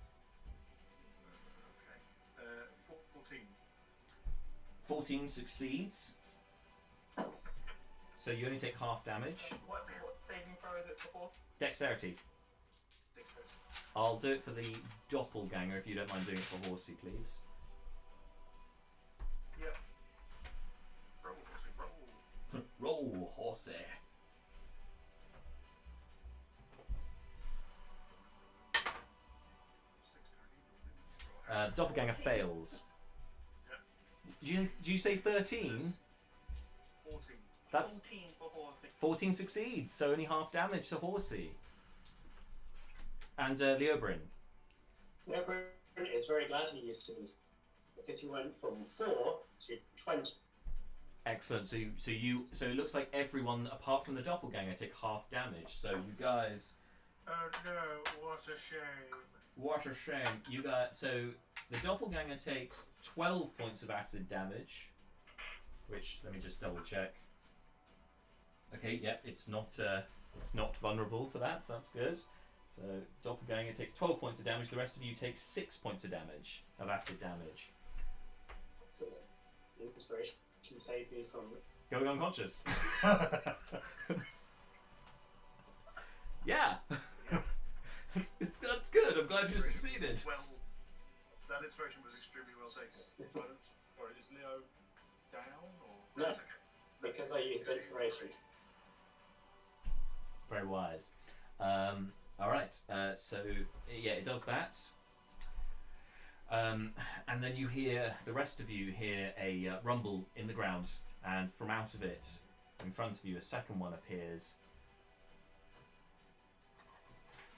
Okay. 14. 14 succeeds. So you only take half damage. What saving throw is it for? Dexterity. Dexterity. I'll do it for the Doppelganger if you don't mind doing it for Horsey, please. Yep. Roll, Horsey, roll. Roll, Horsey. Doppelganger fails. Yep. Did you say 13? 14. That's 14 for horse. 14 succeeds, so only half damage to Horsey. And Leobrin. Leobrin is very glad he used his because he went from 4 to 20. Excellent. So it looks like everyone apart from the Doppelganger take half damage. So you guys, Oh no, what a shame. what a shame. You guys. So the Doppelganger takes 12 points of acid damage, which let me just double check. Okay, yeah, it's not vulnerable to that. So that's good. So Doppelganger takes 12 points of damage. The rest of you take 6 points of damage of acid damage. So the inspiration saved me from. Going unconscious. Yeah. That's good. I'm glad you succeeded. Well, that inspiration was extremely well taken. Sorry, is Leo down or? No, It's okay. because I used inspiration. Very wise. All right. So yeah, it does that. And then you hear, the rest of you hear a rumble in the ground, and from out of it, in front of you, a second one appears.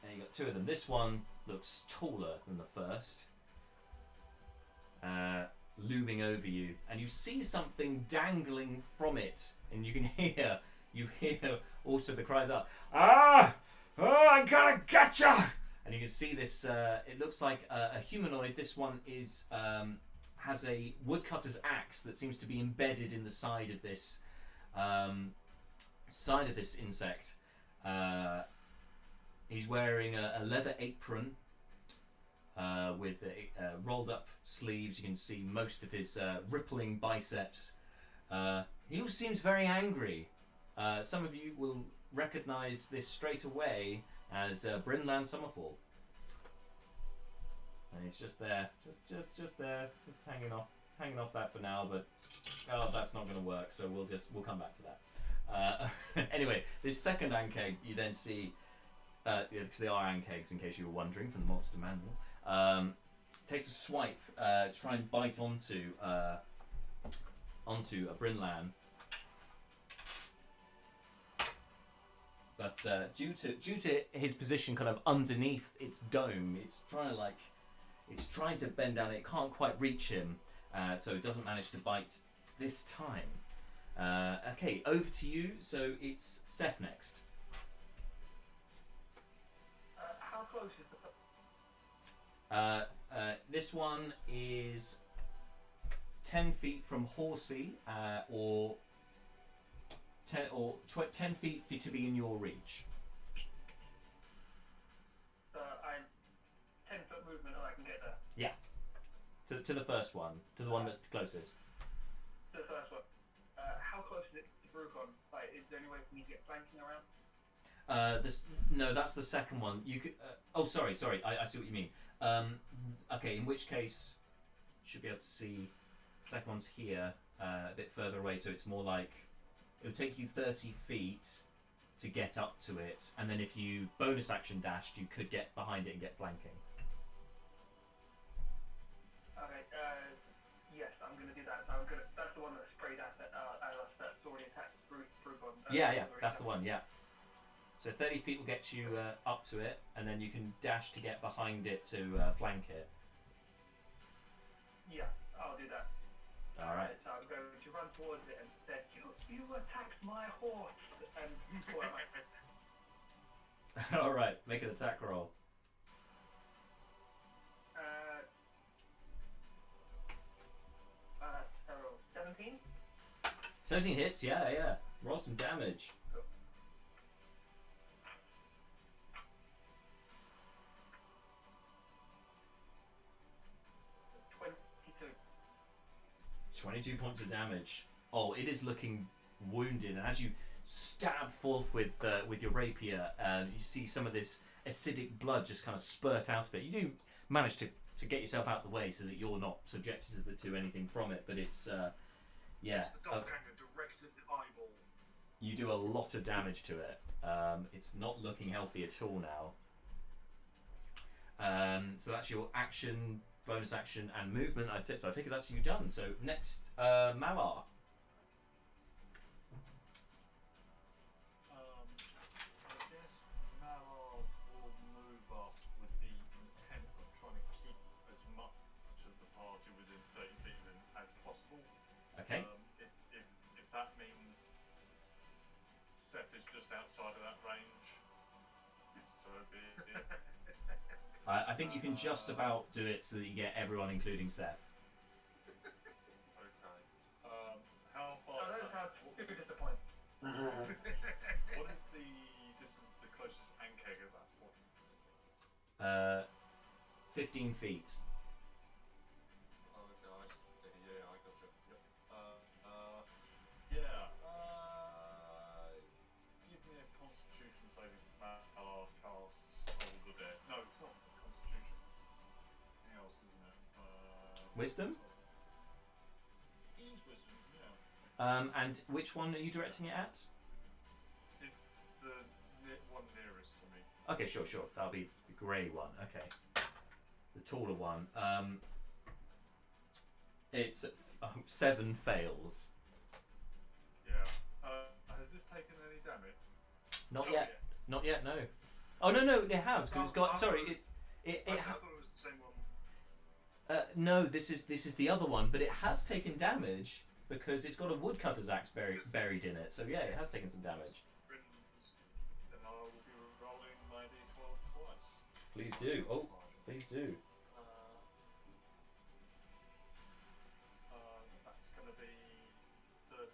And you got two of them. This one looks taller than the first, looming over you, and you see something dangling from it, and you hear also the cries out, "Ah! Oh, I'm gonna get ya!" And you can see this. It looks like a humanoid. This one is has a woodcutter's axe that seems to be embedded in the side of this insect. He's wearing a leather apron with rolled up sleeves. You can see most of his rippling biceps. He also seems very angry. Some of you will recognize this straight away as Brynland Summerfall. And he's just there, just there, just hanging off that for now. But that's not going to work. So we'll come back to that. Anyway, this second ankeg you then see, because they are ankegs in case you were wondering from the monster manual. Takes a swipe, try and bite onto a Brynland. But due to his position kind of underneath its dome, it's trying to bend down. It can't quite reach him, so it doesn't manage to bite this time. Okay, over to you. So it's Seth next. How close is the? This one is 10 feet from Horsey, or 10 feet for to be in your reach. I'm 10-foot movement, and I can get there. Yeah. To the first one, to the one that's closest. The first one. How close is it to Brucon? Like, is there any way for me to get flanking around? No, that's the second one. You could. Sorry. I see what you mean. Okay, in which case, you should be able to see. The second one's here, a bit further away, so it's more like it'll take you 30 feet to get up to it, and then if you bonus action dashed, you could get behind it and get flanking. Okay. Yes, I'm gonna do that. So that's the one that sprayed at us that's already attacked Brucon. Yeah, that's the one. Yeah. So 30 feet will get you up to it, and then you can dash to get behind it to flank it. Yeah, I'll do that. All right. So I'm going to run towards it and say, "You attacked my horse," and pull out my. All right. Make an attack roll. So 17. 17 hits. Yeah. Roll some damage. 22 points of damage. Oh, it is looking wounded, and as you stab forth with your rapier, you see some of this acidic blood just kind of spurt out of it. You do manage to get yourself out of the way so that you're not subjected to anything from it, but it's It's the doppelganger direct at the eyeball. you do a lot of damage to it. It's not looking healthy at all now. So that's your action, bonus action, and movement. So I take it that's you done. So next, Malar. I guess Mallard will move up with the intent of trying to keep as much of the party within 30 feet of him as possible. Okay. If that means Seth is just outside of that range, so be it. I think you can just about do it so that you get everyone, including Seth. Okay. How far? Oh, that sounds super disappointing. What is the distance the closest Ankeg at that point? 15 feet. Oh, guys. Yeah, I got you. Yep. Yeah. Give me a Constitution saving Mallard casts Older Dead. No, it's not Constitution. Something else, isn't it? Wisdom? It is Wisdom, yeah. And which one are you directing it at? It's the one nearest to me. Okay, sure. That'll be the grey one. Okay. The taller one. It's 7 fails. Yeah. Has this taken any damage? Not Oh, yet. Not yet. No. Oh no, it has because it's got. Sorry, it I thought it was the same one. no, this is the other one, but it has taken damage because it's got a woodcutter's axe buried in it. So yeah, it has taken some damage. Then I will be rolling my d12 twice. Please do. Oh, please do. That's going to be 13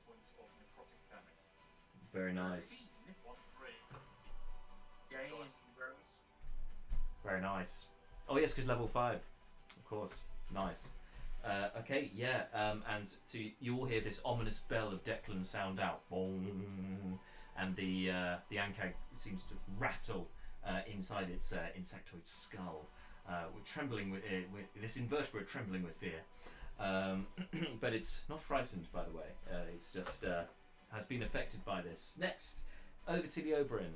points of necrotic damage. Very nice. 1, 3. Game. Very nice. Oh yes, because level 5, of course. Nice. Okay, yeah. And so you all hear this ominous bell of Declan sound out, boom, and the Ankag seems to rattle inside its insectoid skull, trembling with this invertebrate trembling with fear. But it's not frightened, by the way. It's just has been affected by this. Next, over to the Oberyn.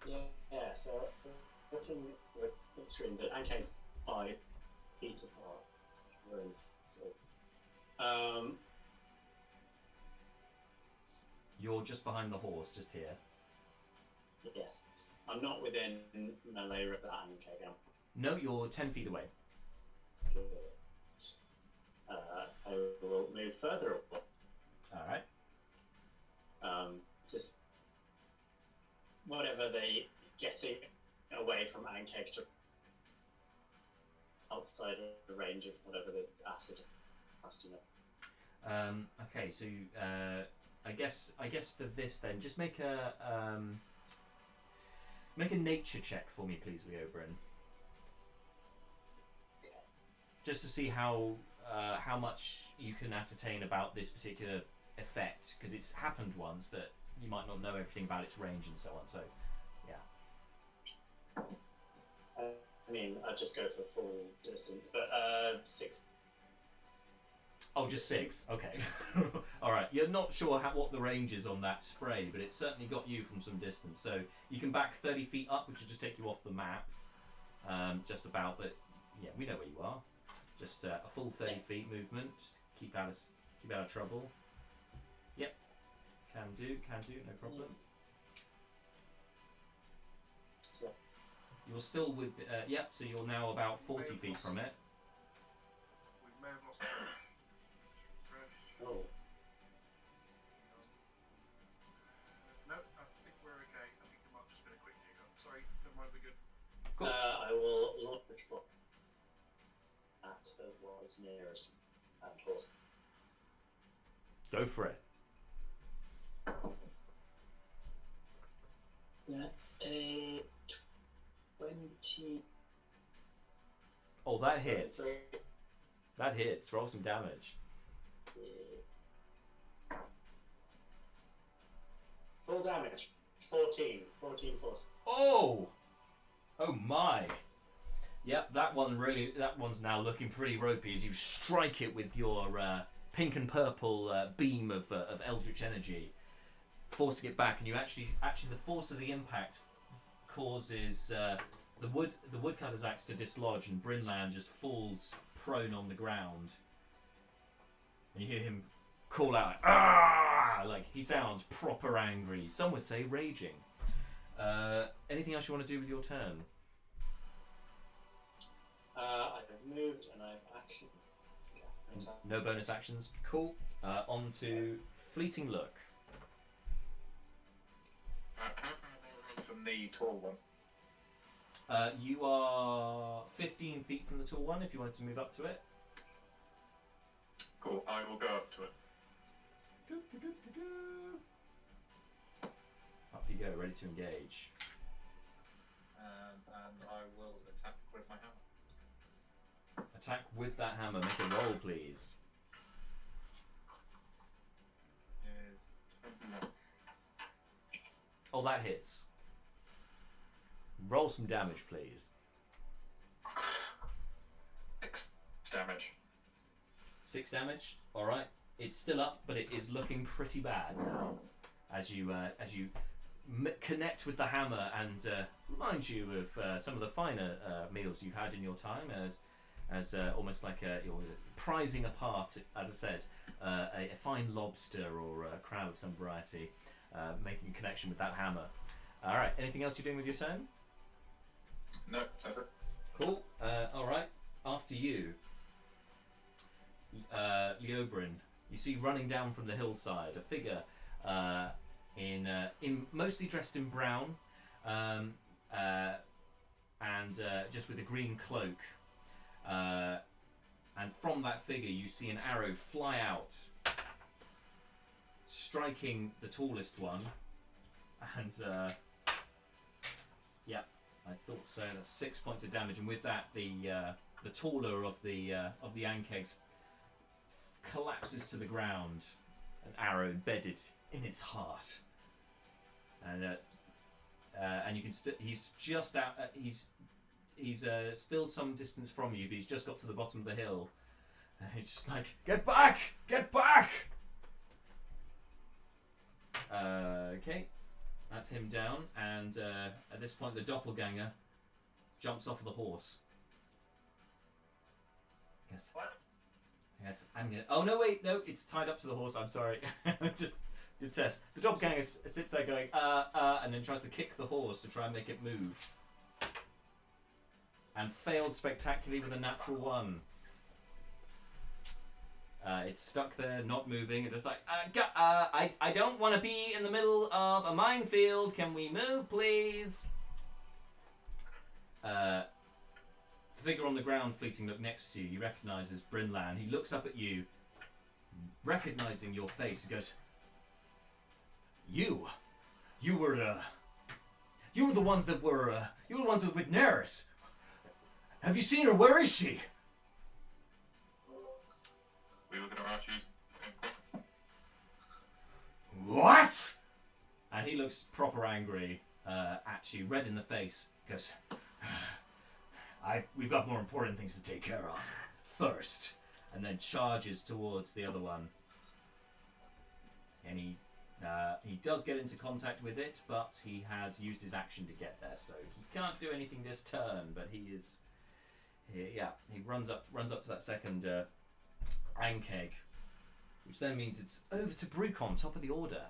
Yeah, so looking with the screen, the Ankag's 5 feet apart. Whereas, You're just behind the horse, just here. yes, I'm not within melee of the Ankag. I'm No, you're 10 feet away. good. I will move further away. All right. Just whatever they getting away from Ankeg to outside of the range of whatever this acid has to know. Okay, so I guess for this then, just make a nature check for me, please, Leo Bryn. Okay. Just to see how much you can ascertain about this particular effect, because it's happened once, but you might not know everything about its range and so on. So, yeah. I mean, I'd just go for full distance, but 6. Oh, just 6. Okay. All right. You're not sure what the range is on that spray, but it's certainly got you from some distance. So you can back 30 feet up, which will just take you off the map, just about. But yeah, we know where you are. Just a full 30 feet movement. Just keep out of trouble. Yep, can do, no problem. So, You're still with, yep, so you're now about 40 feet from it. We may have lost Trish. oh, No, I think we're okay. I think it might have just been a quick hiccup. Sorry, never mind, we're good. Cool. I will launch ball at what is nearest and horse. Go for it. That's a 20. Oh, that hits. 23. That hits. Roll some damage. Full damage. 14 force. Oh! Oh my! Yep, that one's now looking pretty ropey as you strike it with your pink and purple beam of eldritch energy, forcing it back, and you actually the force of the impact causes the woodcutter's axe to dislodge, and Brinland just falls prone on the ground, and you hear him call out, "Ah!" Like he sounds proper angry. Some would say raging. Anything else you want to do with your turn? I have moved and I have action. Okay. No bonus actions. Cool. On to Fleeting Look. From the tall one. You are 15 feet from the tall one if you wanted to move up to it. Cool, I will go up to it. Up you go, ready to engage. And I will attack with my hammer. Attack with that hammer. Make a roll, please. Is 21. Oh, that hits. Roll some damage, please. 6 damage. 6 damage. All right. It's still up, but it is looking pretty bad now. As you connect with the hammer and remind you of some of the finer meals you've had in your time, as almost like you're prizing apart, as I said, a fine lobster or a crab of some variety, making a connection with that hammer. All right. Anything else you're doing with your turn? No, that's it. Cool. All right. After you, Leobrin, you see running down from the hillside a figure in mostly dressed in brown, and just with a green cloak. And from that figure, you see an arrow fly out, striking the tallest one. And yeah, I thought so. That's 6 points of damage. And with that, the taller of the Ankegs collapses to the ground, an arrow embedded in its heart. And you can he's just out. He's still some distance from you, but he's just got to the bottom of the hill. And he's just like, "Get back! Get back!" Okay, that's him down. And at this point, the doppelganger jumps off of the horse. Yes. What? Yes, I'm gonna. Oh no! Wait, no, it's tied up to the horse. I'm sorry. Just good test. The doppelganger sits there going, and then tries to kick the horse to try and make it move. And failed spectacularly with a natural 1. It's stuck there, not moving, and just like, I don't want to be in the middle of a minefield. Can we move, please? The figure on the ground, Fleeting Look next to you, you recognise as Brinland. He looks up at you, recognising your face, and goes, You were the ones that were, you were the ones with Naeris. Have you seen her? Where is she? We were going to ask you the same question. What? And he looks proper angry at you, red in the face. Goes, we've got more important things to take care of first. And then charges towards the other one. And he does get into contact with it, but he has used his action to get there, so he can't do anything this turn. But he is, he runs up to that second Ankeg, which then means it's over to Brucon, top of the order.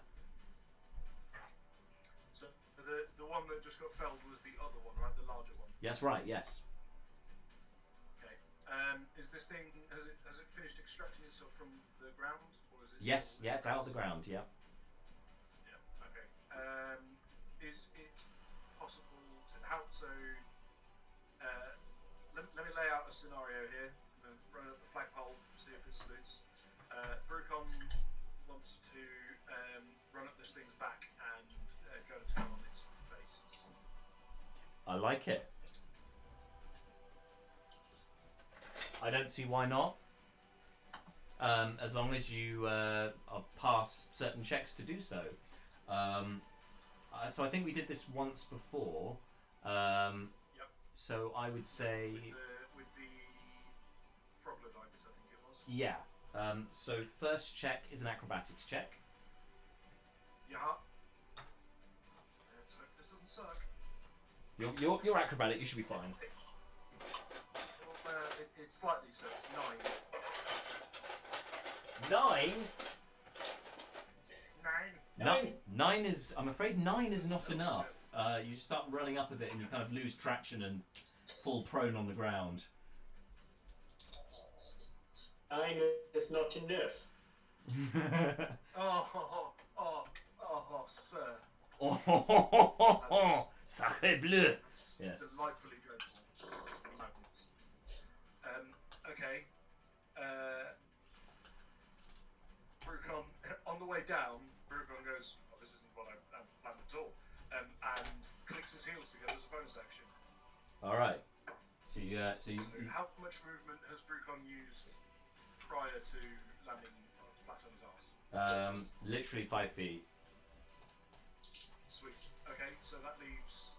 one that just got felled was the other one, right? The larger one. That's right. Yes. Okay. Is this thing has it finished extracting itself from the ground, or is it? Yes. Yeah. It's out of the ground. Yeah. Yeah. Okay. Is it possible to how so? Let me lay out a scenario here. I'm going to run up the flagpole, see if it salutes. Brucon wants to run up this thing's back and go to town on its face. I like it. I don't see why not. As long as you pass certain checks to do so. So I think we did this once before. Yep. So I would say... With the Froglodytes, I think it was. Yeah. So first check is an acrobatics check. Yeah. Let's hope this doesn't suck. You're acrobatic, you should be fine. It slightly sucked. 9. 9? 9. 9 is... I'm afraid 9 is not enough. You start running up a bit and you kind of lose traction and fall prone on the ground. 9 is not enough. Oh, sir. Sacré bleu! That's Yes. delightfully dreadful. Magnificent. Okay. Brucon, on the way down, Brucon goes, oh, this isn't what I planned at all, and clicks his heels together as a bonus action. Alright. So So how much movement has Brucon used prior to landing flat on his arse? literally 5 feet. Sweet. Okay, so that leaves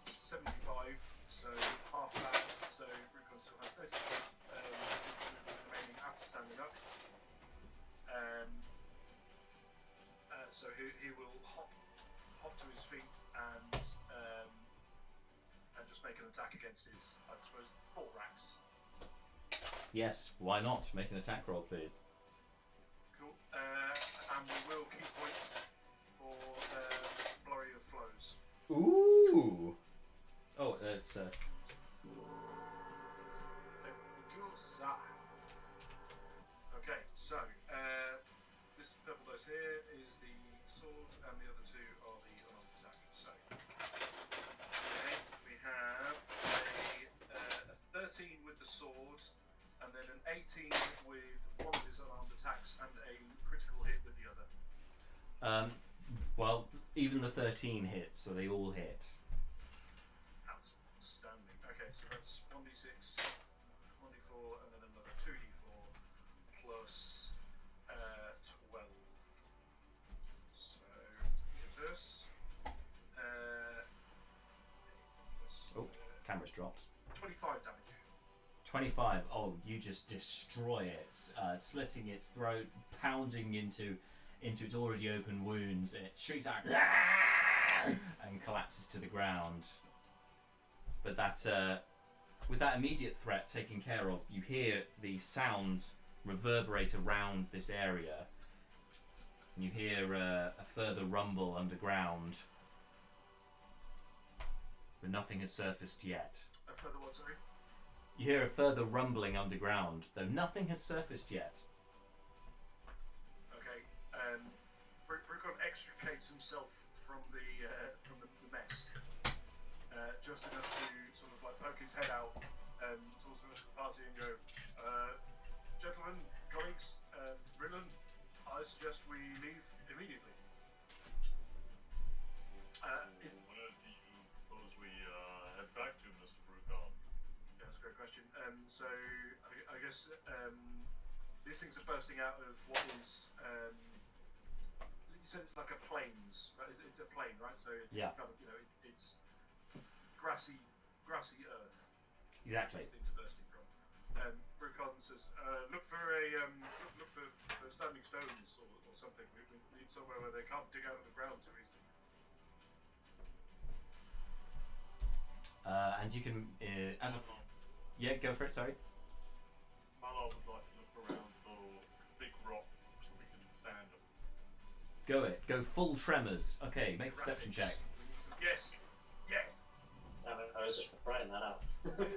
75, so half that, so Brucon still has 35 remaining after standing up. So he will hop to his feet and just make an attack against his, I suppose, thorax. Yes, why not? Make an attack roll, please. Cool. And we will keep points for Flurry of Flows. Ooh! Oh, it's... Okay, so this purple dice here is the sword, and the other two are the unarmed attack. So, okay, we have a 13 with the sword, and then an 18 with one of his unarmed attacks, and a critical hit with the other. Well, even the 13 hits, so they all hit. Outstanding. Okay, so that's 1d6, 1d4, and then another 2d4 plus 12. So gives us plus, Oh, camera's dropped. 25 damage. 25. Oh, you just destroy it, slitting its throat, pounding into its already open wounds, and it shrieks out and collapses to the ground. But that, with that immediate threat taken care of, you hear the sound reverberate around this area, and you hear a further rumble underground, but nothing has surfaced yet. A further what, sorry? You hear a further rumbling underground, though nothing has surfaced yet. Okay. Brucon extricates himself from the mess, just enough to sort of like poke his head out towards the rest of the party and go, gentlemen, colleagues, Rinlin, I suggest we leave immediately. Where do you suppose we head back to, Mr. Brucon? Yeah, that's a great question. So I guess these things are bursting out of what is you said it's like a plains, right? It's a plain, right? So it's kind of, you know, it's grassy earth. Exactly. These things are bursting from. Brucon says, look for standing stones or something. We need somewhere where they can't dig out of the ground too easily. And you can, as a... Yeah, go for it, sorry. Malon would like to look around for big rocks so we can stand them. Go full Tremors. Okay, make a perception check. We need Yes! Yes! Damn it, I was just writing that out. 13.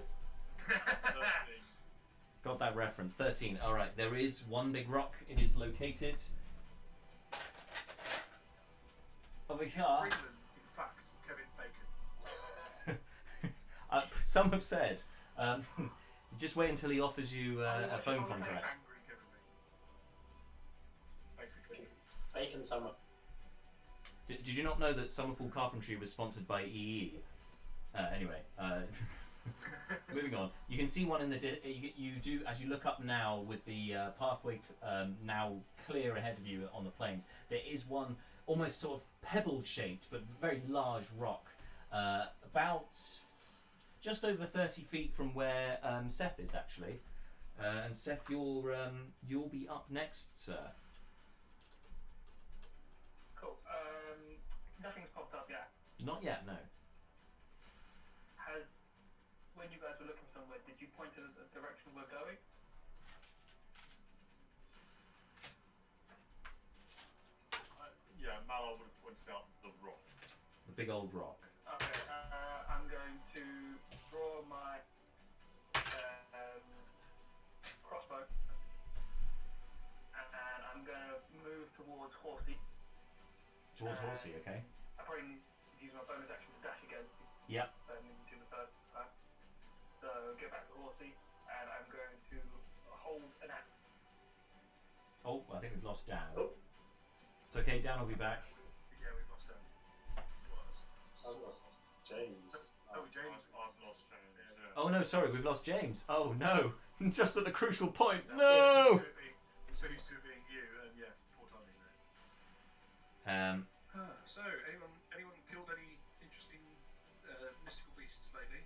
Got that reference. 13. All right. There is one big rock. It is located over Is here. Greenland, in fact, Kevin Bacon? Some have said. Just wait until he offers you a phone I'm an contract. Angry Kevin Bacon. Basically. Bacon summer. Did you not know that Summerfall Carpentry was sponsored by EE? Anyway, moving on. You can see one in the you do as you look up now with the pathway now clear ahead of you on the plains. There is one almost sort of pebble shaped but very large rock, about just over 30 feet from where Seth is actually. And Seth, you'll be up next, sir. Cool. Nothing's popped up yet. Not yet, no. When you guys were looking somewhere, did you point to the direction we're going? Yeah, Malar would have pointed out the rock. The big old rock. Okay. I'm going to draw my crossbow, and I'm going to move towards Horsey. Towards Horsey, okay. I probably need to use my bonus action to dash again. Yep. So I need to do the first time. So get back to Horsey, and I'm going to hold an axe. Oh, I think we've lost Dan. Oh. It's okay, Dan will be back. Yeah, we've lost him. I've lost James. Oh, James. I've lost James. Yeah. Oh no, sorry, we've lost James. Oh no, just at the crucial point. He's No. so used to it being you, and yeah, poor timing there. So, anyone killed any interesting mystical beasts lately?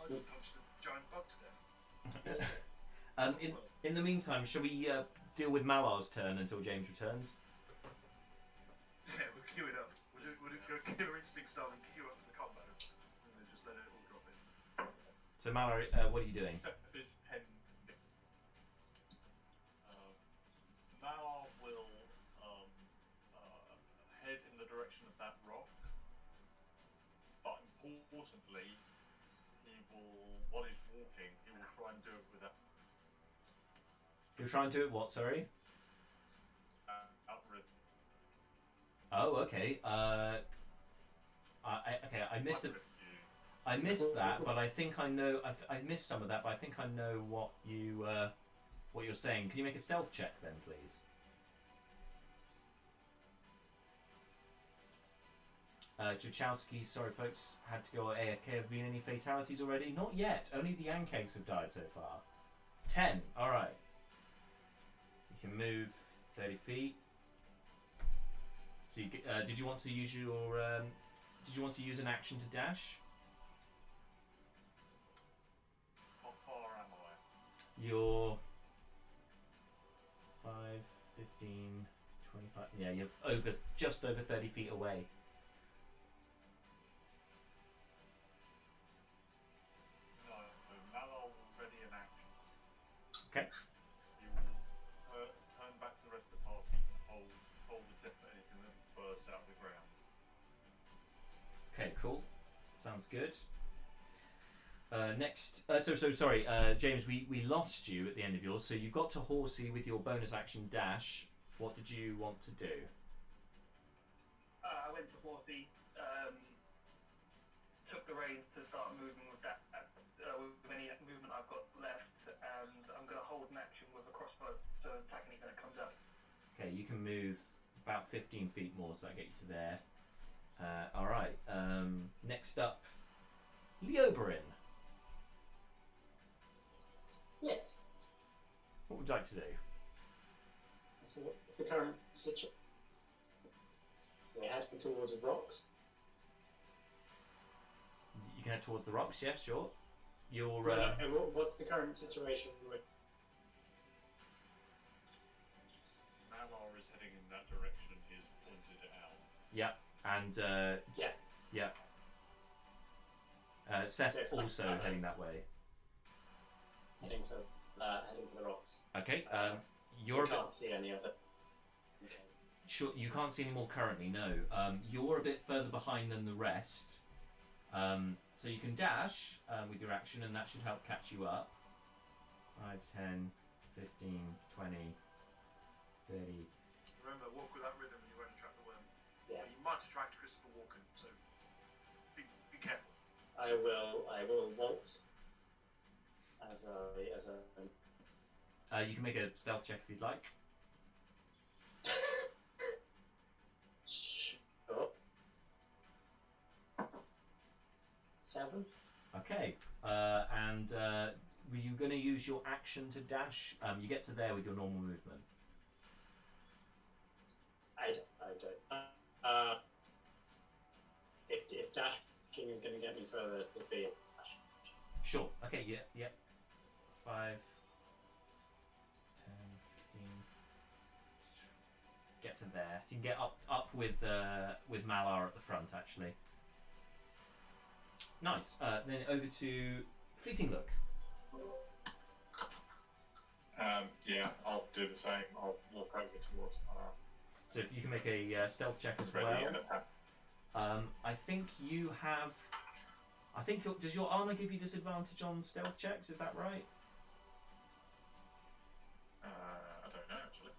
I just punched a giant bug to death. In the meantime, shall we deal with Malar's turn until James returns? Yeah, we'll queue it up. We'll go Killer Instinct style and queue up for the combat, and then just let it all drop in. So Malar, what are you doing? His pen. Malar will head in the direction of that rock, but importantly, he will, while he's walking, he will try and do it with that You're trying to do it what? Sorry. outrip. Oh, okay. I missed it. I missed that, but I think I know. I missed some of that, but I think I know what you're saying. Can you make a stealth check then, please? Juchowski, sorry folks, had to go AFK. Have been any fatalities already? Not yet. Only the Yankees have died so far. 10. All right. You can move 30 feet. So you, did you want to use your? Did you want to use an action to dash? How far am I? You're 5, 15, 25. Yeah, you're just over 30 feet away. No, Malar will ready an action. Okay. He will turn back to the rest of the party and hold the death anything that bursts out of the ground. Okay, cool. Sounds good. Next, sorry, James, we lost you at the end of yours, so you got to Horsey with your bonus action dash. What did you want to do? I went to Horsey, took the reins to start moving with that, with any movement I've got left, and I'm going to hold an action with a crossbow to attack anything that comes up. Okay, you can move about 15 feet more, so that get you to there. Alright, next up, Leoberin. Yes. What would you like to do? So what's the current situation? We're heading towards rocks. You can head towards the rocks, yeah, sure. You're, What's the current situation with? Malar is heading in that direction. He's pointed it out. yeah, and, yeah. Seth Yeah, also heading that way. Heading for the rocks. Okay, I you're a bit... can't see any of it. Okay. Sure, you can't see any more currently, no. You're a bit further behind than the rest. So you can dash with your action, and that should help catch you up. 5, 10, 15, 20, 30. Remember, walk with that rhythm when you won't attract the worm. Yeah. You might attract Christopher Walken, so be careful. I will waltz as a You can make a stealth check if you'd like. Sure. 7. Okay. And were you going to use your action to dash? You get to there with your normal movement. I don't. If dashing is going to get me further, it'll be a dash. Sure. Okay. Yeah. 5, 10, 15. Get to there. So you can get up with Malar at the front, actually. Nice. Then over to Fleeting Look. Yeah, I'll do the same. I'll walk over towards So if you can make a stealth check as ready well. and attack. I think you have. Does your armor give you disadvantage on stealth checks? Is that right? I don't know actually.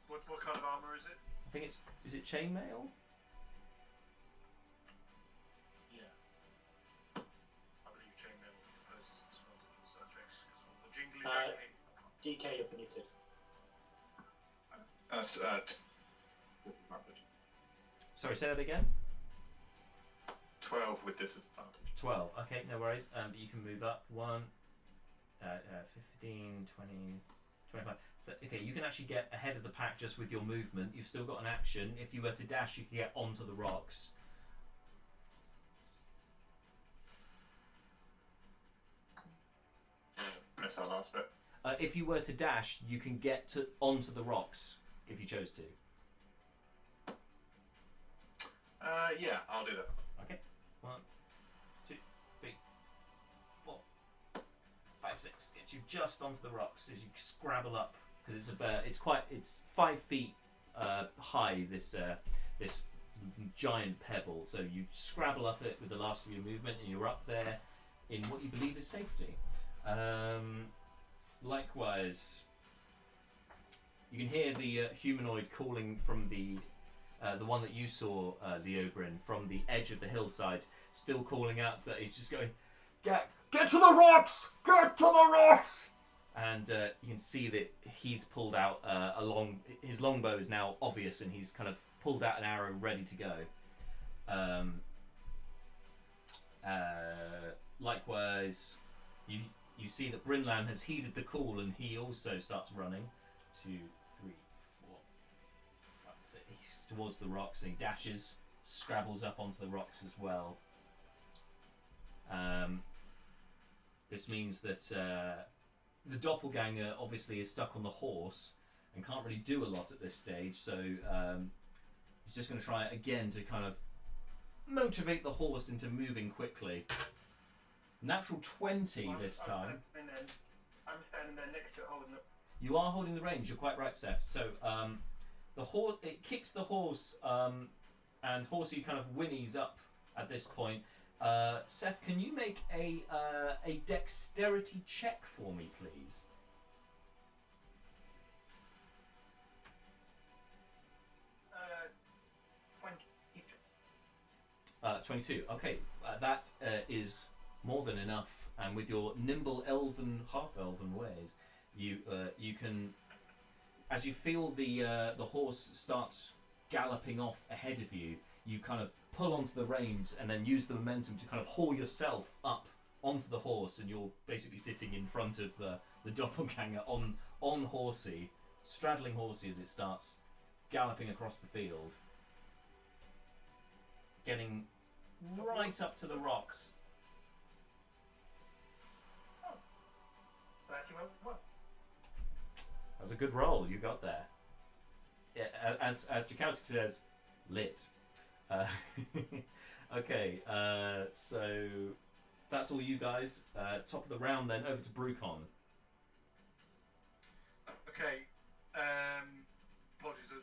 What kind of armour is it? I think it's. Is it chainmail? Yeah. I believe chainmail imposes disadvantage on stealth checks because of all the jingly jangly. DK, you're muted. That's Sorry, say that again. 12 with disadvantage. 12. Okay, no worries. But you can move up 1, 15, 20, 25. So, okay, you can actually get ahead of the pack just with your movement. You've still got an action. If you were to dash, you could get onto the rocks. Miss our last bit. If you were to dash, you can get onto the rocks if you chose to. Yeah, I'll do that. Okay. 1, 2, 3, 4, 5, 6. Gets you just onto the rocks as you scrabble up because it's 5 feet high. This giant pebble. So you scrabble up it with the last of your movement, and you're up there in what you believe is safety. Likewise, you can hear the humanoid calling from the one that you saw, the Oberyn, from the edge of the hillside, still calling out. He's just going, get to the rocks! Get to the rocks! And you can see that he's pulled out his longbow is now obvious, and he's kind of pulled out an arrow ready to go. Likewise, you see that Brynland has heeded the call, and he also starts running. 2, 3, 4, 5, 6. He's towards the rocks, and he dashes, scrabbles up onto the rocks as well. This means that the Doppelganger obviously is stuck on the horse and can't really do a lot at this stage, so he's just going to try again to kind of motivate the horse into moving quickly. Natural 20 this time. I'm standing there next to it holding the... You are holding the reins, you're quite right, Seth. So the horse, it kicks the horse, and Horsey kind of whinnies up at this point. Seth, can you make a dexterity check for me, please? 22. Okay, that is more than enough. And with your nimble half-elven ways, you can, as you feel the horse starts galloping off ahead of you, you kind of pull onto the reins and then use the momentum to kind of haul yourself up onto the horse, and you're basically sitting in front of the Doppelganger on Horsey, straddling Horsey as it starts galloping across the field, getting right up to the rocks. So actually went well. That was a good roll. You got there. Yeah, as Jakowski says, lit. Okay, so that's all you guys. Top of the round, then over to Brucon. Okay. Apologies.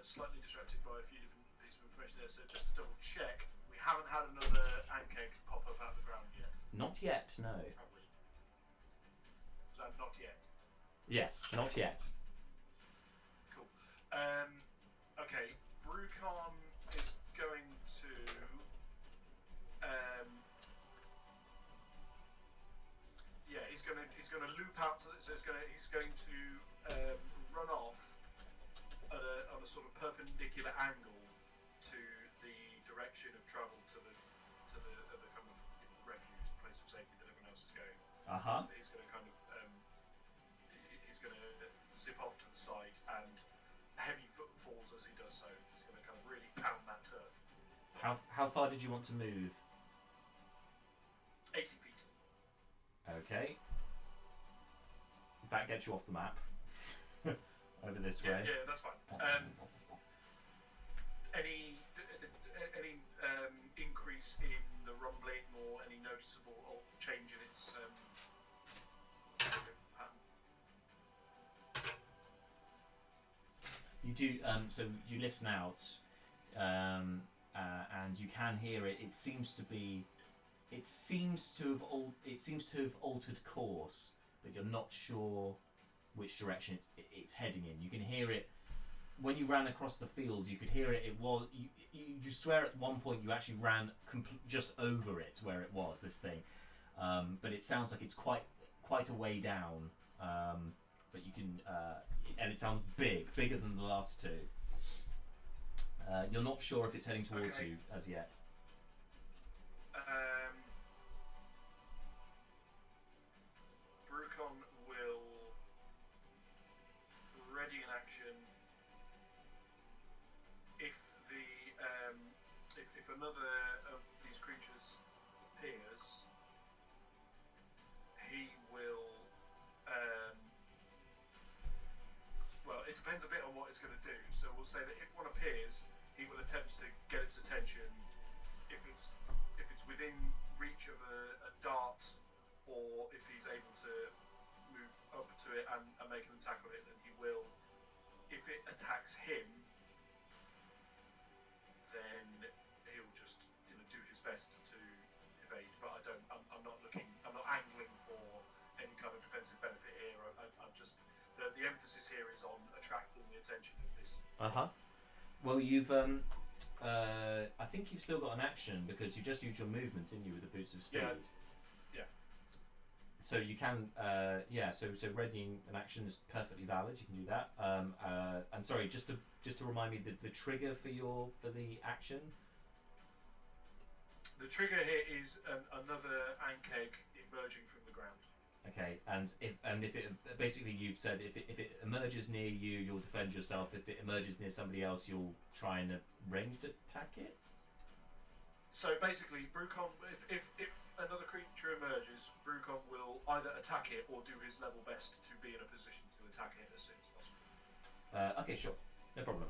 slightly distracted by a few different pieces of information there. So just to double check, we haven't had another ankeg pop up out of the ground yet, Not yet, no. have we? Is that not yet? Yes, not yet. Cool. Okay, Brucon is going to he's gonna loop out to so he's going to run off on a sort of perpendicular angle to the direction of travel to the kind of refuge, place of safety that everyone else is going. Uh-huh. So he's going to kind of he's going to zip off to the side, and heavy footfalls as he does so. He's going to kind of really pound that turf. How far did you want to move? 80 feet. Okay. That gets you off the map. Over this way. Yeah, that's fine. Any increase in the rumbling or any noticeable change in its pattern? You do. So you listen out, and you can hear it. It seems to have altered course, but you're not sure which direction it's heading in. You can hear it when you ran across the field. You could hear it. It was you swear at one point you actually ran just over it where it was, this thing, but it sounds like it's quite a way down. But you can and it sounds bigger than the last two. You're not sure if it's heading towards you as yet. Brucon will ready in action if another of these creatures appears. He will well, it depends a bit on what it's going to do. So we'll say that if one appears, he will attempt to get its attention. If it's within reach of a dart, or if he's able to move up to it and make an attack on it, then he will. If it attacks him, then he'll just do his best to evade. But I'm not angling for any kind of defensive benefit here. I'm just the emphasis here is on attracting the attention of this. Well, you've I think you've still got an action because you just used your movement, didn't you, with the boots of speed? Yeah. So you can, So readying an action is perfectly valid. You can do that. And sorry, just to remind me, the trigger for the action. The trigger here is another ankeg emerging from the ground. Okay, and if it basically you've said if it emerges near you, you'll defend yourself. If it emerges near somebody else, you'll try and ranged attack it. So basically, Brucon, if another creature emerges, Brucon will either attack it or do his level best to be in a position to attack it as soon as possible. Okay, sure, no problem.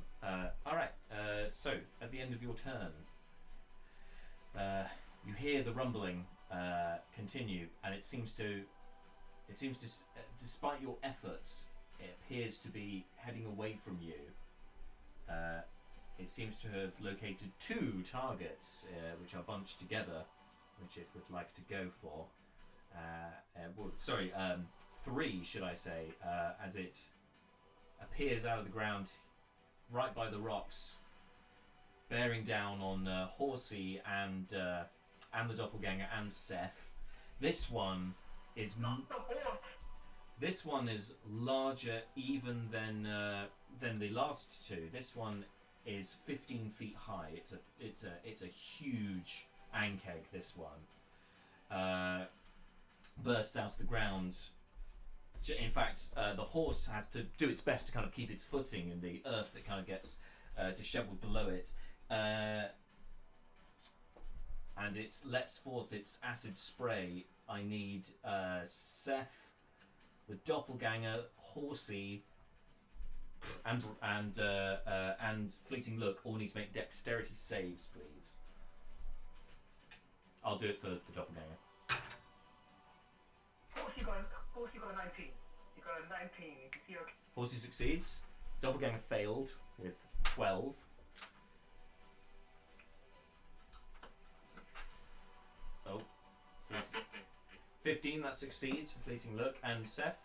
All right. So at the end of your turn, you hear the rumbling continue, and it seems to, despite your efforts, it appears to be heading away from you. It seems to have located two targets, which are bunched together, which it would like to go for. Three, should I say, as it appears out of the ground, right by the rocks, bearing down on Horsey and the Doppelganger and Seth. This one is larger even than the last two. This one is 15 feet high. It's a huge ankeg. This one bursts out of the ground. In fact, the horse has to do its best to kind of keep its footing in the earth that kind of gets dishevelled below it. And it lets forth its acid spray. I need Seth, the Doppelganger, Horsey, and Fleeting Look all need to make dexterity saves, please. I'll do it for the Doppelganger. Horsey got a 19. You got a 19. You can see okay. Horsey succeeds. Doppelganger failed with 12. Oh, 15, that succeeds for Fleeting Look. And Seth?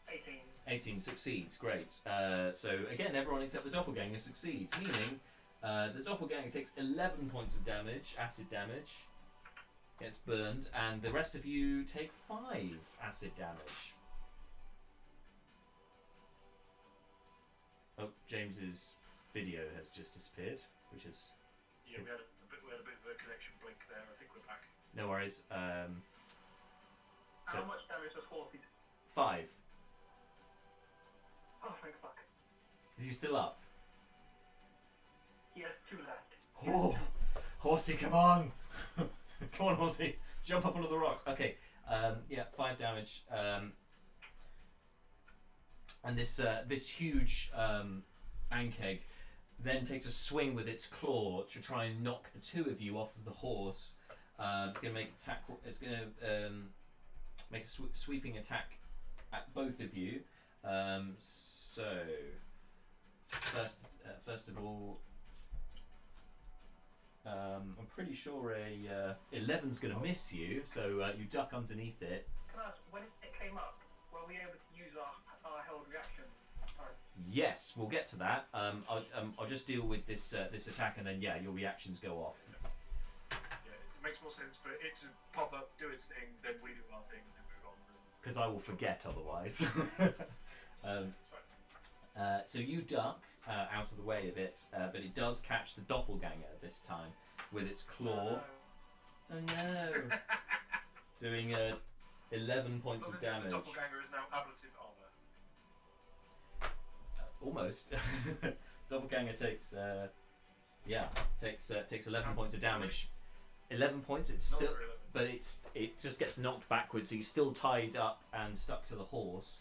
18. 18 succeeds, great. So again, everyone except the Doppelganger succeeds, meaning the Doppelganger takes 11 points of damage, acid damage, gets burned, and the rest of you take 5 acid damage. Oh, James's video has just disappeared, which is... Yeah, we had a bit of a connection blink there. I think we're back. No worries. How much damage does 40? 5. Oh, thank fuck. Is he still up? He has 2 left. Oh, Horsey, come on! Come on, Horsey, jump up onto the rocks. Okay, yeah, 5 damage. And this huge Ankeg then takes a swing with its claw to try and knock the two of you off of the horse. It's going to make attack. It's going to make a sweeping attack at both of you. So first of all, I'm pretty sure a 11's going to miss you. So you duck underneath it. Can I ask, when it came up, were we able to use our held reaction? Yes, we'll get to that. I'll just deal with this this attack, and then your reactions go off. Yeah, it makes more sense for it to pop up, do its thing, then we do our thing, and then move on. Because I will forget otherwise. That's fine. So you duck out of the way of it, but it does catch the Doppelganger this time with its claw. Oh no! Doing 11 points of damage. The Doppelganger is now ablative armor. Almost. Doppelganger takes takes 11 points of damage. 11 points. It's still, but it just gets knocked backwards. He's still tied up and stuck to the horse,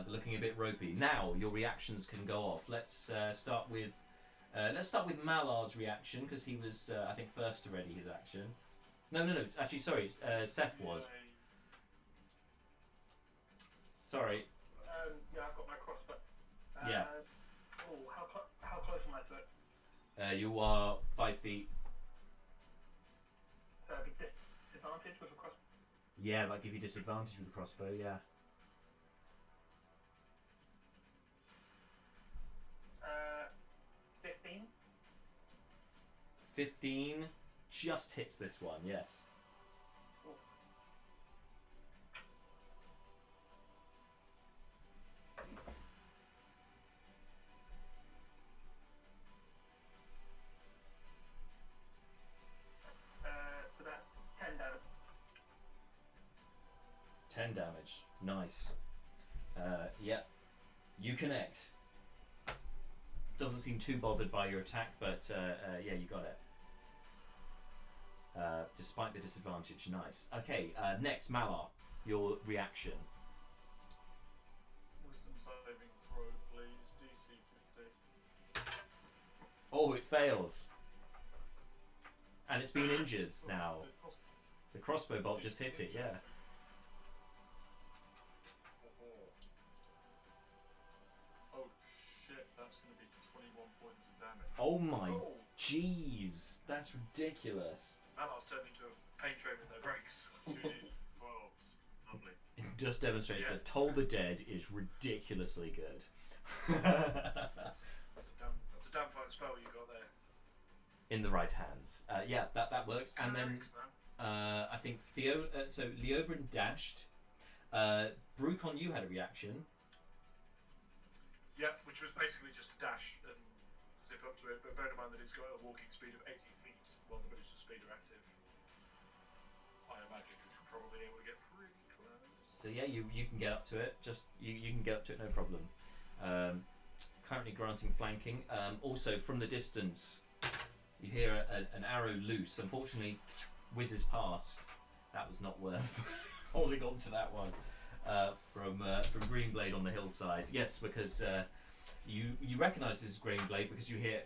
looking a bit ropey. Now your reactions can go off. Let's start with Malar's reaction, because he was I think first to ready his action. No. Actually, sorry. Seth was. Sorry. Yeah, I've got my crossbow. Yeah. Oh, how close am I to it? You are 5 feet. So I'd be disadvantage with a crossbow? Yeah, that give you disadvantage with the crossbow, yeah. 15? 15 just hits this one, yes. Oh. So that's 10 damage. 10 damage. Nice. Yeah. You connect. Doesn't seem too bothered by your attack, but yeah, you got it. Despite the disadvantage. Nice. Okay, next, Malar. Your reaction. Wisdom saving throw, please. DC 15. Oh, it fails. And it's been injured now. The crossbow bolt just hit it, yeah. Oh shit, that's going to be 21 points of damage. Oh my jeez, that's ridiculous. Malar's turned into a paint train with no brakes. 2d12s. Lovely. It just demonstrates that Toll the Dead is ridiculously good. That's a damn fine spell you got there. In the right hands. Yeah, that works. And then Clerics, man. I think so Leobrin dashed. Brucon, you had a reaction. Yeah, which was basically just a dash and zip up to it, but bear in mind that it's got a walking speed of 80 feet while the booster speed are active. I imagine we should probably be able to get pretty close. So yeah, you can get up to it. Just you can get up to it, no problem. Currently granting flanking. Also from the distance, you hear an arrow loose. Unfortunately, whizzes past. That was not worth holding on to that one. From Greenblade on the hillside. Yes, because you recognise this is Greenblade because you hear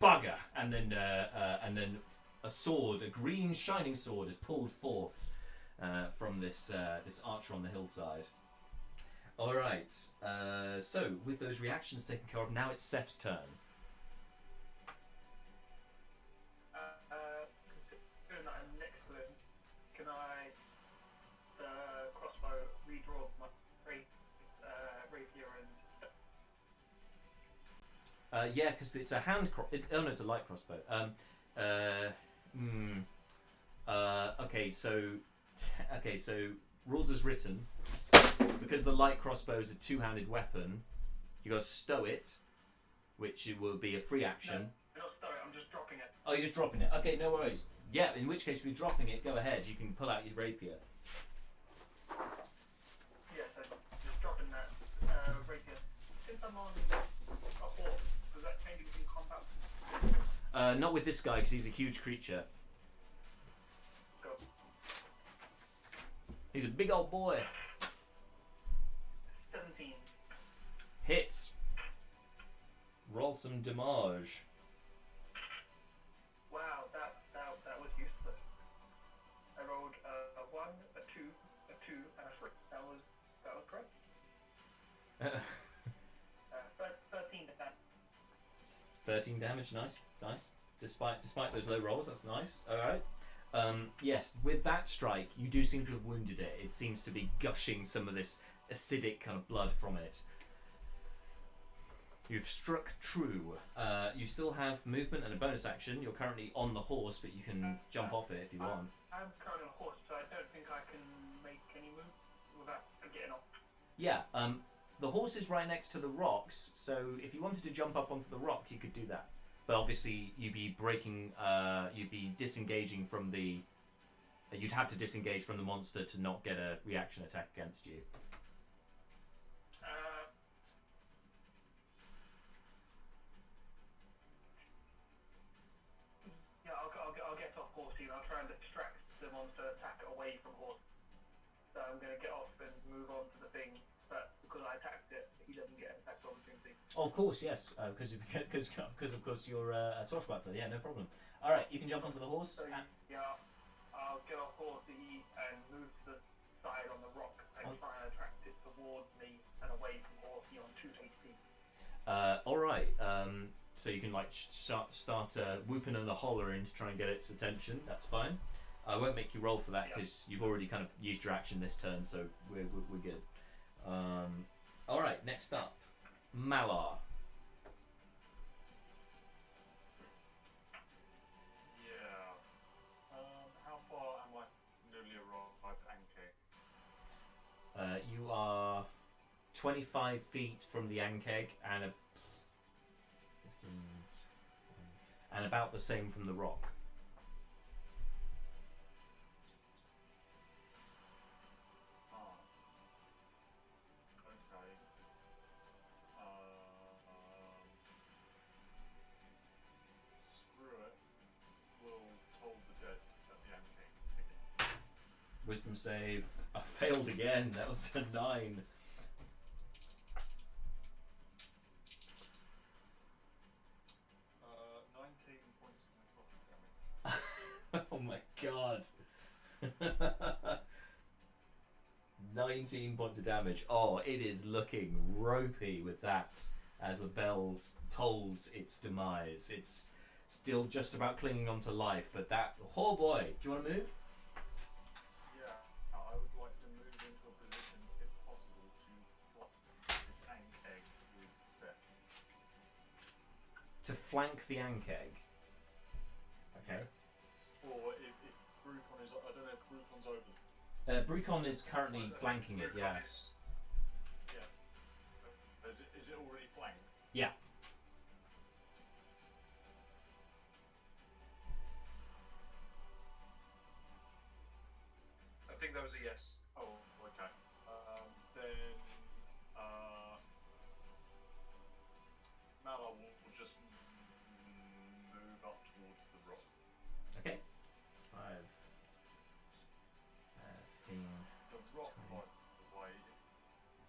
bugger, and then a sword, a green shining sword, is pulled forth from this archer on the hillside. All right. So with those reactions taken care of, now it's Seth's turn. Considering that I'm next to him, can I crossbow redraw my rapier and Yeah, because it's a hand oh no, it's a light crossbow. Okay, so rules as written. Because the light crossbow is a two-handed weapon, you got to stow it, which it will be a free action. No, not stow it. I'm just dropping it. Oh, you're just dropping it. Okay, no worries. Yeah, in which case, if you're dropping it, go ahead. You can pull out your rapier. Yes, I'm just dropping that rapier. Since I'm on a horse, does that change anything combat? Not with this guy, because he's a huge creature. Go. He's a big old boy. 17. Hits. Roll some damage. Wow, that was useless. I rolled a 1, a 2, a 2, and a 3. That was correct. 13 damage. 13 damage, nice. Despite those low rolls, that's nice. All right. Yes, with that strike, you do seem to have wounded it. It seems to be gushing some of this acidic kind of blood from it. You've struck true. You still have movement and a bonus action. You're currently on the horse, but you can jump off it if you want. I'm currently on a horse, so I don't think I can make any move without getting off. Yeah, the horse is right next to the rocks, so if you wanted to jump up onto the rock, you could do that. But obviously, you'd be disengaging from the... You'd have to disengage from the monster to not get a reaction attack against you. Yeah, I'll get off horse here. I'll try and distract the monster attack away from horse. So I'm going to get off and move on to the thing. But because I attacked it, he doesn't get an attack opportunity. Oh, of course, yes. Because of course you're a swashbuckler. Yeah, no problem. All right, you can jump onto the horse. So yeah, I'll get off horsey and move to the side on the rock and try and attract it towards me and away from horsey on 2 HP. All right. So you can like start whooping and hollering to try and get its attention. That's fine. I won't make you roll for that because you've already kind of used your action this turn, so we're good. All right. Next up, Malar. Yeah. How far am I nearly arrived at Anke? You are 25 feet from the Ankeg and 15, and about the same from the rock. Wisdom save. I failed again. That was a 9. 19 points of necrotic damage. Oh my god. 19 points of damage. Oh, it is looking ropey with that as the bell tolls its demise. It's still just about clinging on to life, but that... Oh boy. Do you want to move? I would like to move into a position, if possible, to flank this Ankeg with Seth. To flank the Ankeg. Okay. Or if Brucon is... I don't know if Brucon's over. Brucon is currently flanking it, yeah. Yeah. Is it already flanked? Yeah. I think that was a yes. Oh, okay. Then Malar will just move up towards the rock. Okay. 5, 15. The rock, by the way,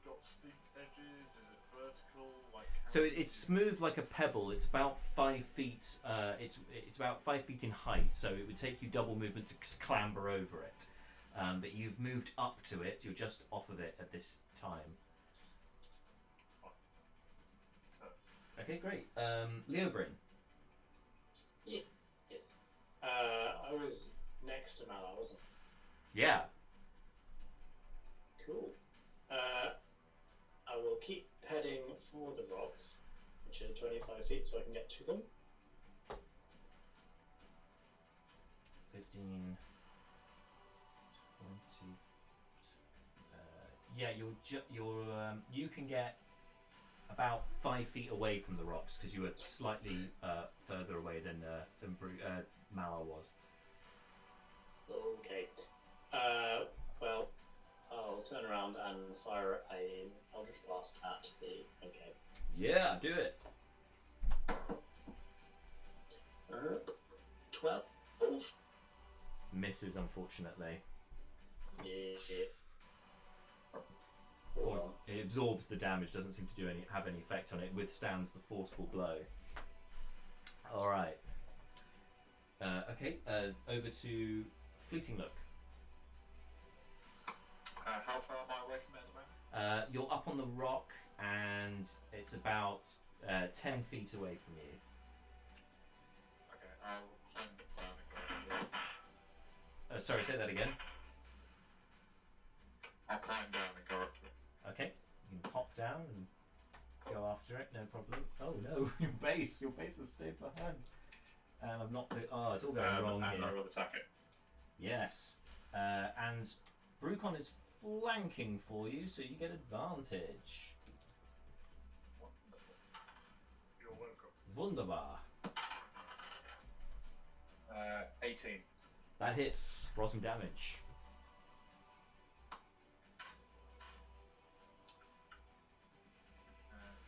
got steep edges. Is it vertical? Like So it's smooth like a pebble. It's about 5 feet. It's about 5 feet in height. So it would take you double movement to clamber over it. But you've moved up to it. You're just off of it at this time. Okay, great. Leo Bryn. Yes. I was next to Mala, wasn't Yeah. I? Cool. I will keep heading for the rocks, which are 25 feet, so I can get to them. 15, 20. Yeah, you can get about 5 feet away from the rocks because you were slightly further away than Mala was. Okay. Well, I'll turn around and fire an Eldritch Blast at the. Okay. Yeah, do it. 12. Misses, unfortunately. Yeah. Or it absorbs the damage, doesn't seem to have any effect on it, withstands the forceful blow. Alright. Okay, over to Fleeting Look. How far am I away from it at the moment? You're up on the rock and it's about 10 feet away from you. Okay, I will climb down and go. Sorry, say that again. I'll climb down and go up to it. Okay, you can hop down and go after it, no problem. Oh no, your base has stayed behind. And I've not put. Oh, it's all going wrong and here. I will attack it. Yes. And Brucon is flanking for you, so you get advantage. You're welcome. Wunderbar. 18. That hits. Roll some damage.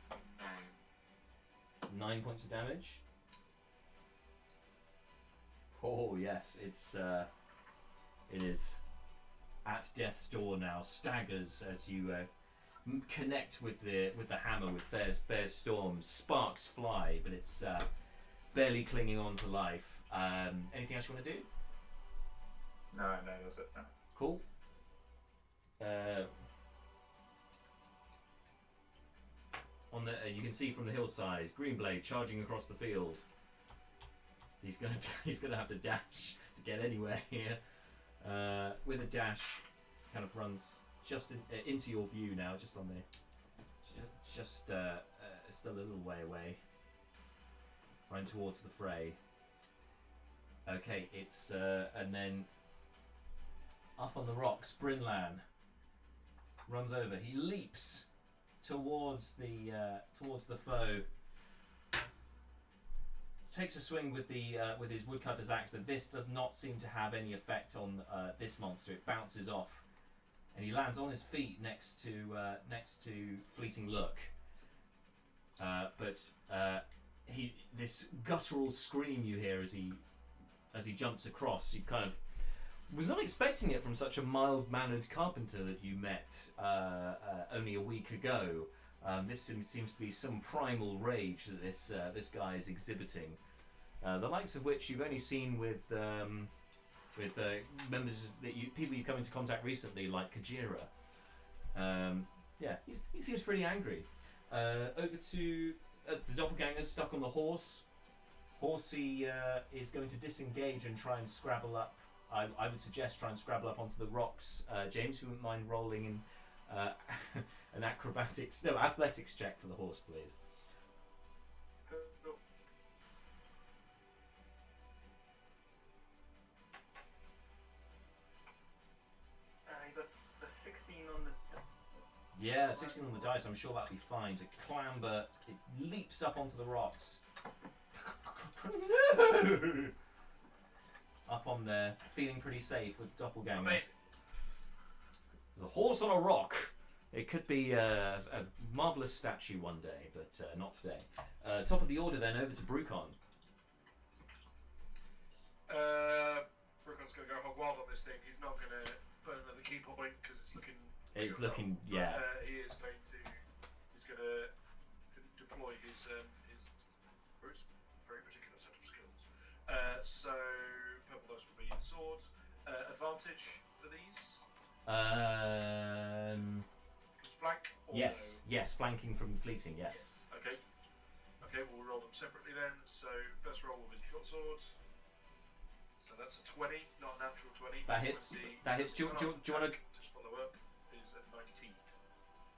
So 9. 9 points of damage. Oh yes, it is at death's door now. Staggers as you connect with the hammer with fair storm. Sparks fly, but it's barely clinging on to life. Anything else you want to do? No, that's it. No. Cool. On the you can see from the hillside, Greenblade charging across the field. He's gonna have to dash to get anywhere here. With a dash, kind of runs just into your view now, just on the, just still a little way away. Running towards the fray. Okay, it's and then up on the rocks, Brynlan runs over. He leaps towards the foe. Takes a swing with his woodcutter's axe, but this does not seem to have any effect on this monster. It bounces off, and he lands on his feet next to Fleeting Look. But this guttural scream you hear as he jumps across. You kind of was not expecting it from such a mild-mannered carpenter that you met only a week ago. This seems to be some primal rage that this guy is exhibiting, the likes of which you've only seen with members people you come into contact recently, like Kajira. Yeah, he seems pretty angry. Over to the doppelganger stuck on the horse. Horsey is going to disengage and try and scrabble up. I would suggest try and scrabble up onto the rocks. James, who wouldn't mind rolling in an athletics check for the horse, please. You got the 16 on the. Yeah, 16 on the dice. I'm sure that'll be fine to clamber. It leaps up onto the rocks. No! Up on there, feeling pretty safe with Doppelganger. Amazing. There's a horse on a rock. It could be a marvellous statue one day, but not today. Top of the order then, over to Brucon. Brucon's going to go hog wild on this thing. He's not going to put another key point because it's looking. It's looking, yeah. He is going to. He's going to deploy his very particular set of skills. So purple dice will be sword. Advantage for these. Flank. Or Yes, no? yes, flanking from Fleeting, yes. Okay. Okay, we'll roll them separately then. So first roll will be short swords. So that's a 20, not a natural 20. That hits. That hits. Do you want to? Just follow up. Is at 19.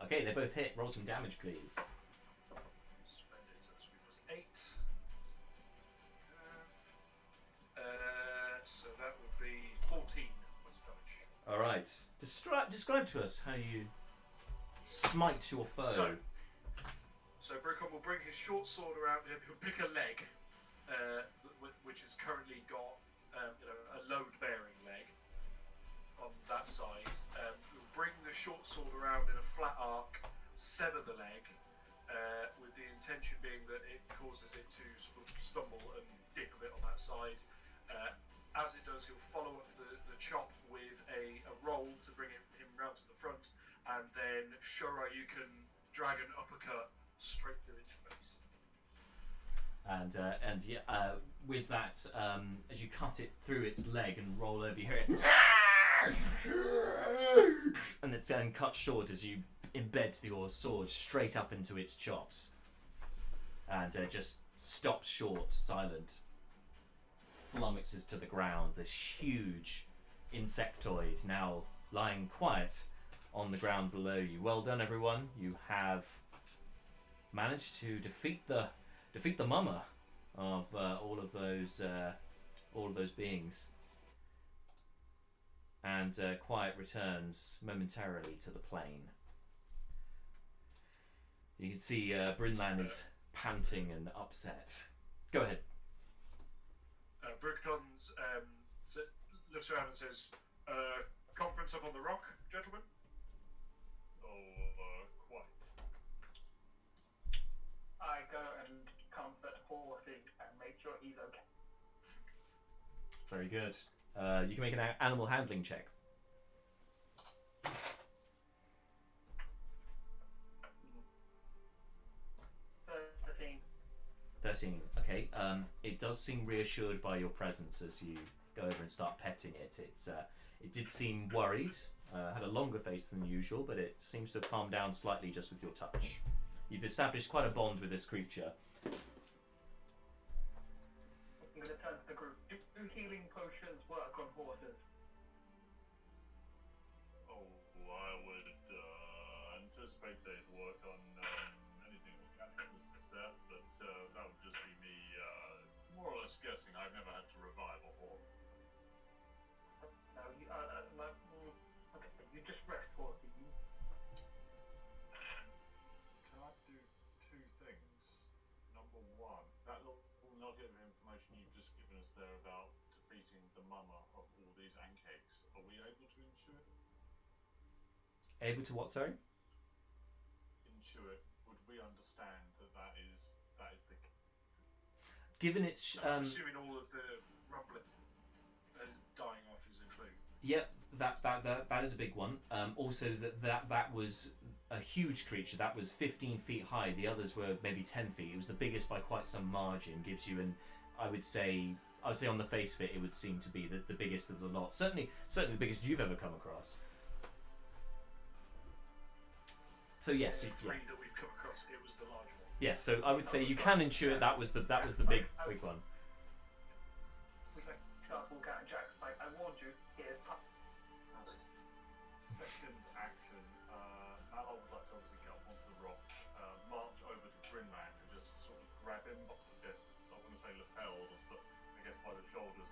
Okay, they both hit. Roll some damage, please. Splendid. So this will be plus 8. So that would be 14 points of damage. All right. Describe to us how you smite your foe. So Brokon will bring his short sword around him. He'll pick a leg, which has currently got a load-bearing leg on that side. He'll bring the short sword around in a flat arc, sever the leg, with the intention being that it causes it to sort of stumble and dip a bit on that side. As it does, he'll follow up the chop with a roll to bring him round to the front, and then Shoryuken dragon uppercut straight through its face. And yeah, with that, as you cut it through its leg and roll over, you hear it, and it's then cut short as you embed your sword straight up into its chops, and just stops short, silent, flummoxes to the ground. This huge insectoid now lying quiet on the ground below you. Well done, everyone. You have managed to defeat the mama of all of those beings, and quiet returns momentarily to the plain. You can see Brinland is panting and upset. Go ahead. Brokon looks around and says, "Conference up on the rock, gentlemen." Quite. I go and comfort Horsey and make sure he's okay. Very good. You can make an animal handling check. 13. Okay. It does seem reassured by your presence as you go over and start petting it. It did seem worried. Had a longer face than usual, but it seems to have calmed down slightly just with your touch. You've established quite a bond with this creature. I'm going to turn to the group. Do healing potions work on horses? I would anticipate they'd work on anything mechanical as that, but that would just be me more or less guessing. I've never had to revive a horse. No, okay, you just rest, Horsey. Can I do two things? Number one, that little nugget of information you've just given us there about defeating the mama of all these ancakes, are we able to intuit? Able to what, sorry? Intuit. Would we understand that is the Given its I'm assuming all of the rumbling dying off is a clue. Yep, that is a big one. Also, that was a huge creature. That was 15 feet high. The others were maybe 10 feet. It was the biggest by quite some margin. Gives you I would say on the face of it, it would seem to be the biggest of the lot. Certainly the biggest you've ever come across. So yes, The three that we've come across, it was the large one. yes. So I would say you can intuit that was the big one. We can start walk out and Jack. I warned you. Here's Pup. second action? Malol would like to obviously get up onto the rock, march over to Brinland and just sort of grab him by the distance. I want to say lapels, but I guess by the shoulders.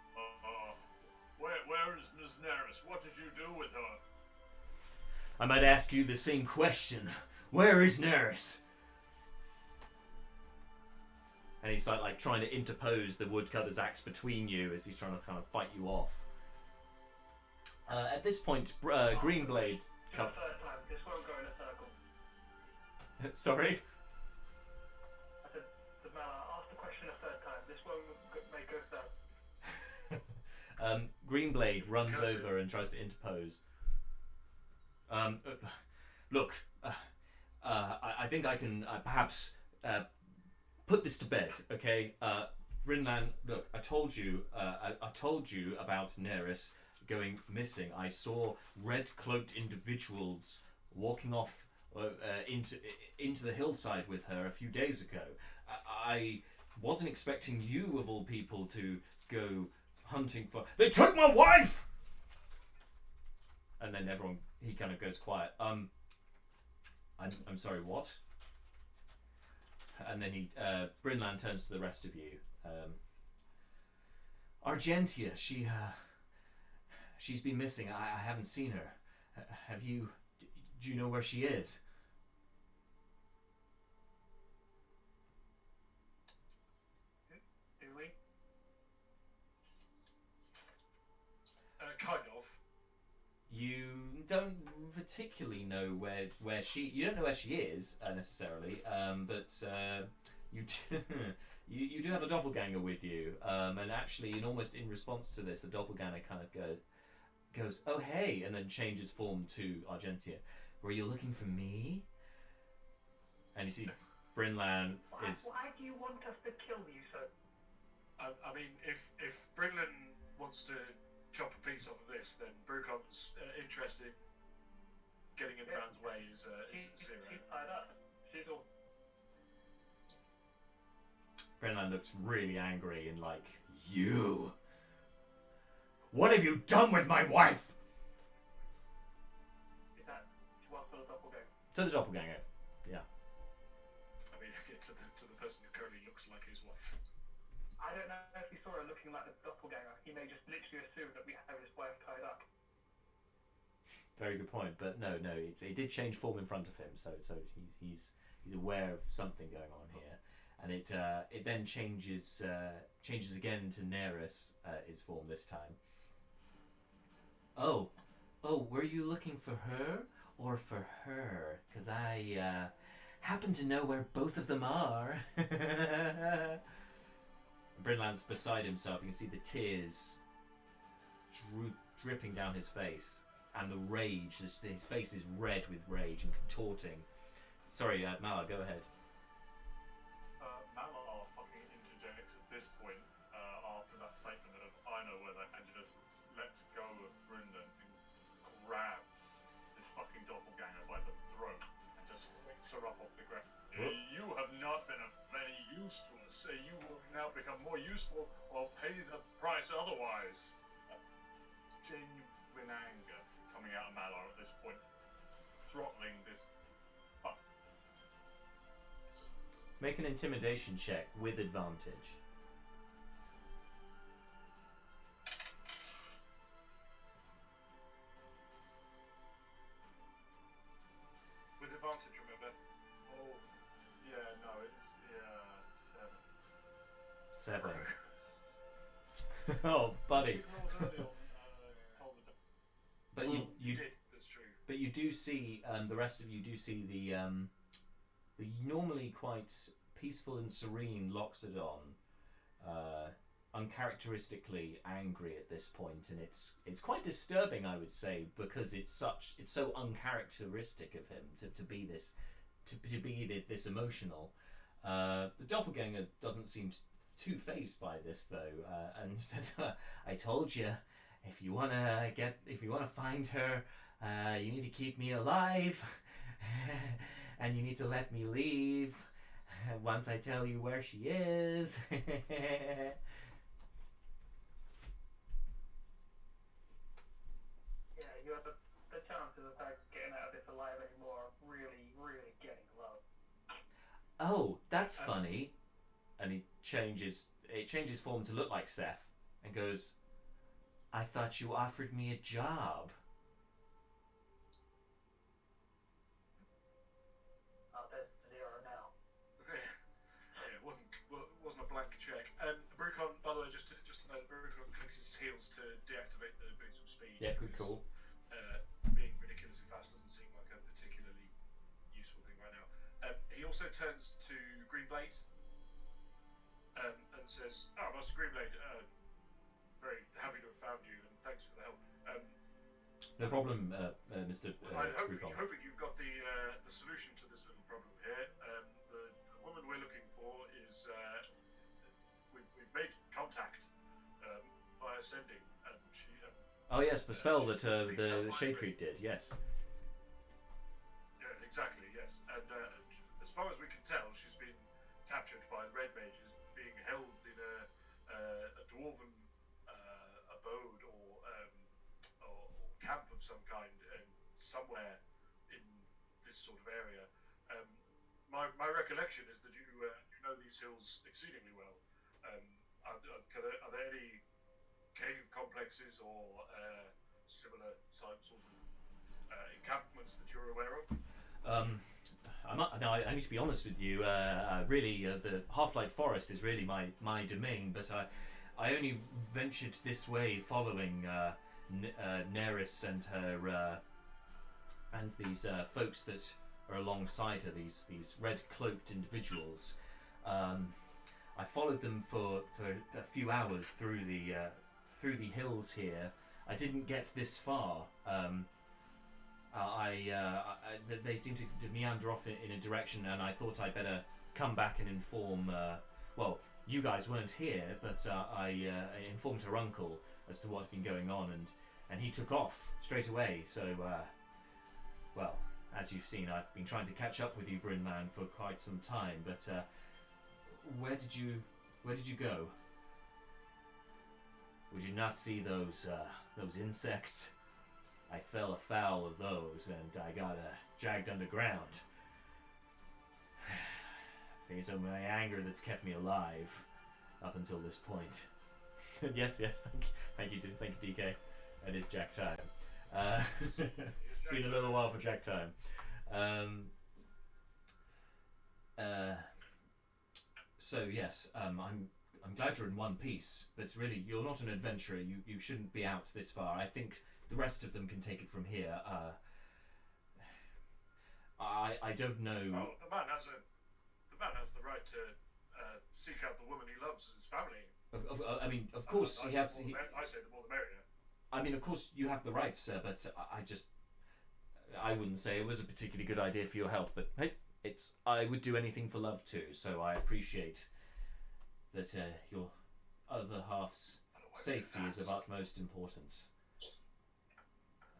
Where is Miss Naeris? What did you do with her? I might ask you the same question. Where is Naeris? And he's like trying to interpose the woodcutter's axe between you as he's trying to kind of fight you off. At this point, Greenblade. For the third time, this won't go in a circle. Sorry? I said to Mala, ask the question a third time. This won't make go circle. Greenblade runs over and tries to interpose. Look, I think I can perhaps put this to bed, okay? Brinland, look, I told you about Naeris going missing. I saw red-cloaked individuals walking off into the hillside with her a few days ago. I wasn't expecting you, of all people, to go hunting for... They took my wife! And then everyone, he kind of goes quiet. I'm sorry, what? And then Brynland turns to the rest of you. Argentia, she's been missing. I haven't seen her. Do you know where she is? Do we? Kind of. You don't particularly know where she... You don't know where she is, necessarily, but you do, you do have a doppelganger with you. And actually, almost in response to this, the doppelganger kind of goes, oh, hey, and then changes form to Argentia. Were you looking for me? And you see Brynland is... Why do you want us to kill you, sir? I mean, if Brynland wants to chop a piece off of this, then Brucon's interested in getting in Brown's way is zero. She's tied up. She's all... Brynland looks really angry and like, you! What have you done with my wife? Is that what sort of doppelganger? To the doppelganger, yeah. I mean, to the person who currently looks like his wife. I don't know if he saw her looking like the doppelganger. He may just literally assume that we have his wife tied up. Very good point, but no, it did change form in front of him, so he's aware of something going on here, and it then changes again to Naeris, his form this time. Oh, were you looking for her or for her? Because I happen to know where both of them are. Brynland's beside himself. You can see the tears dripping down his face, and the rage. His face is red with rage and contorting. Sorry, Mala, go ahead. Mala fucking interjects at this point after that statement of I know where that and just lets go of Brendan and grabs this fucking doppelganger by the throat and just picks her up off the ground. You have not been of any use to us. You will now become more useful or pay the price otherwise. Genuine anger coming out of Malar at this point, throttling this fuck. Make an intimidation check with advantage. With advantage, remember? Oh, yeah, no, it's 7. 7. Oh, buddy. But you did. That's true. But you do see, the rest of you do see the normally quite peaceful and serene Loxodon, uncharacteristically angry at this point, and it's quite disturbing, I would say, because it's so uncharacteristic of him to be this emotional. The doppelganger doesn't seem too fazed by this though, and said, "I told you, if you wanna find her, you need to keep me alive, and you need to let me leave once I tell you where she is." Yeah, the chances of her getting out of this alive anymore are really, really getting low. Oh, that's funny. And it changes form to look like Seth and goes, "I thought you offered me a job." Oh, there's 0 now. Yeah, it wasn't a blank check. Brucon, by the way, just to know, Brucon clicks his heels to deactivate the boots of speed. Yeah, good call. Being ridiculously fast doesn't seem like a particularly useful thing right now. He also turns to Greenblade and says, "Oh, Master Greenblade, very happy to have found you, and thanks for the help. No problem, Mr. I'm Brucon. hoping you've got the solution to this little problem here. The woman we're looking for is we've made contact via sending, and she. Oh yes, the spell that the migraine. Shade Creep did. Yes. Yeah, exactly. Yes, and as far as we can tell, she's been captured captured by the red mages, being held in a dwarven abode or camp of some kind, somewhere in this sort of area. My recollection is that you know these hills exceedingly well. Are there any cave complexes or similar sort of encampments that you're aware of? I need to be honest with you. Really, the Half-Light Forest is really my domain, but I only ventured this way following Naeris and her and these folks that are alongside her. These red cloaked individuals. I followed them for a few hours through the hills here. I didn't get this far. They seem to meander off in a direction, and I thought I'd better come back and inform. Well, you guys weren't here, but I informed her uncle as to what had been going on, and he took off straight away. So, well, as you've seen, I've been trying to catch up with you, Brynman, for quite some time. But where did you go? Would you not see those insects? I fell afoul of those, and I got dragged underground. I think it's my anger that's kept me alive up until this point. yes, thank you, DK. It is Jack time. It's been a little while for Jack time. So yes, I'm glad you're in one piece, but really you're not an adventurer. You shouldn't be out this far. I think the rest of them can take it from here. I don't know. Oh, the man has the right to seek out the woman he loves as family. I mean, of course he has. I say the more the merrier. I mean, of course you have the right, sir, but I wouldn't say it was a particularly good idea for your health. But hey, I would do anything for love too. So I appreciate that your other half's safety is of utmost importance.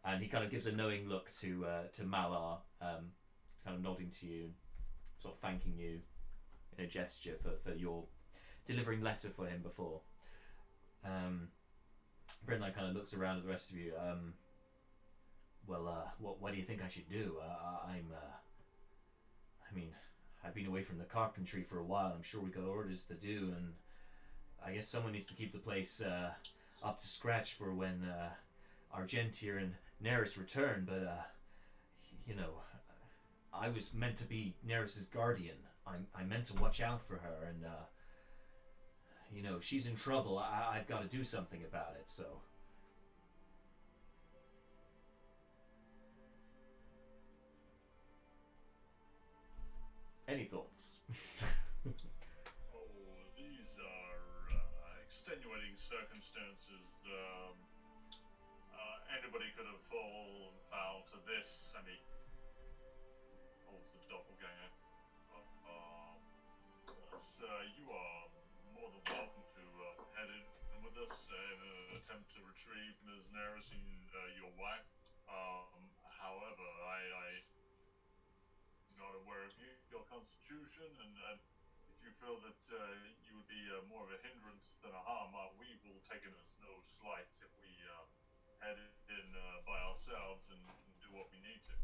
And he kind of gives a knowing look to Malar, kind of nodding to you, sort of thanking you in a gesture for your delivering letter for him before. Brynline kind of looks around at the rest of you. What do you think I should do? I've been away from the carpentry for a while. I'm sure we got orders to do, and I guess someone needs to keep the place up to scratch for when Argentier and Naeris return. But I was meant to be Naeris's guardian. I meant to watch out for her, and if she's in trouble, I've got to do something about it. So. Any thoughts? These are extenuating circumstances. Anybody could have fallen foul to this. I mean, the Doppelganger. You are more than welcome to head in with us in an attempt to retrieve Ms. Naeris and your wife. However, I'm not aware of your constitution, and if you feel that you would be more of a hindrance than a harm, we will take it as no slight if we head in by ourselves and do what we need to.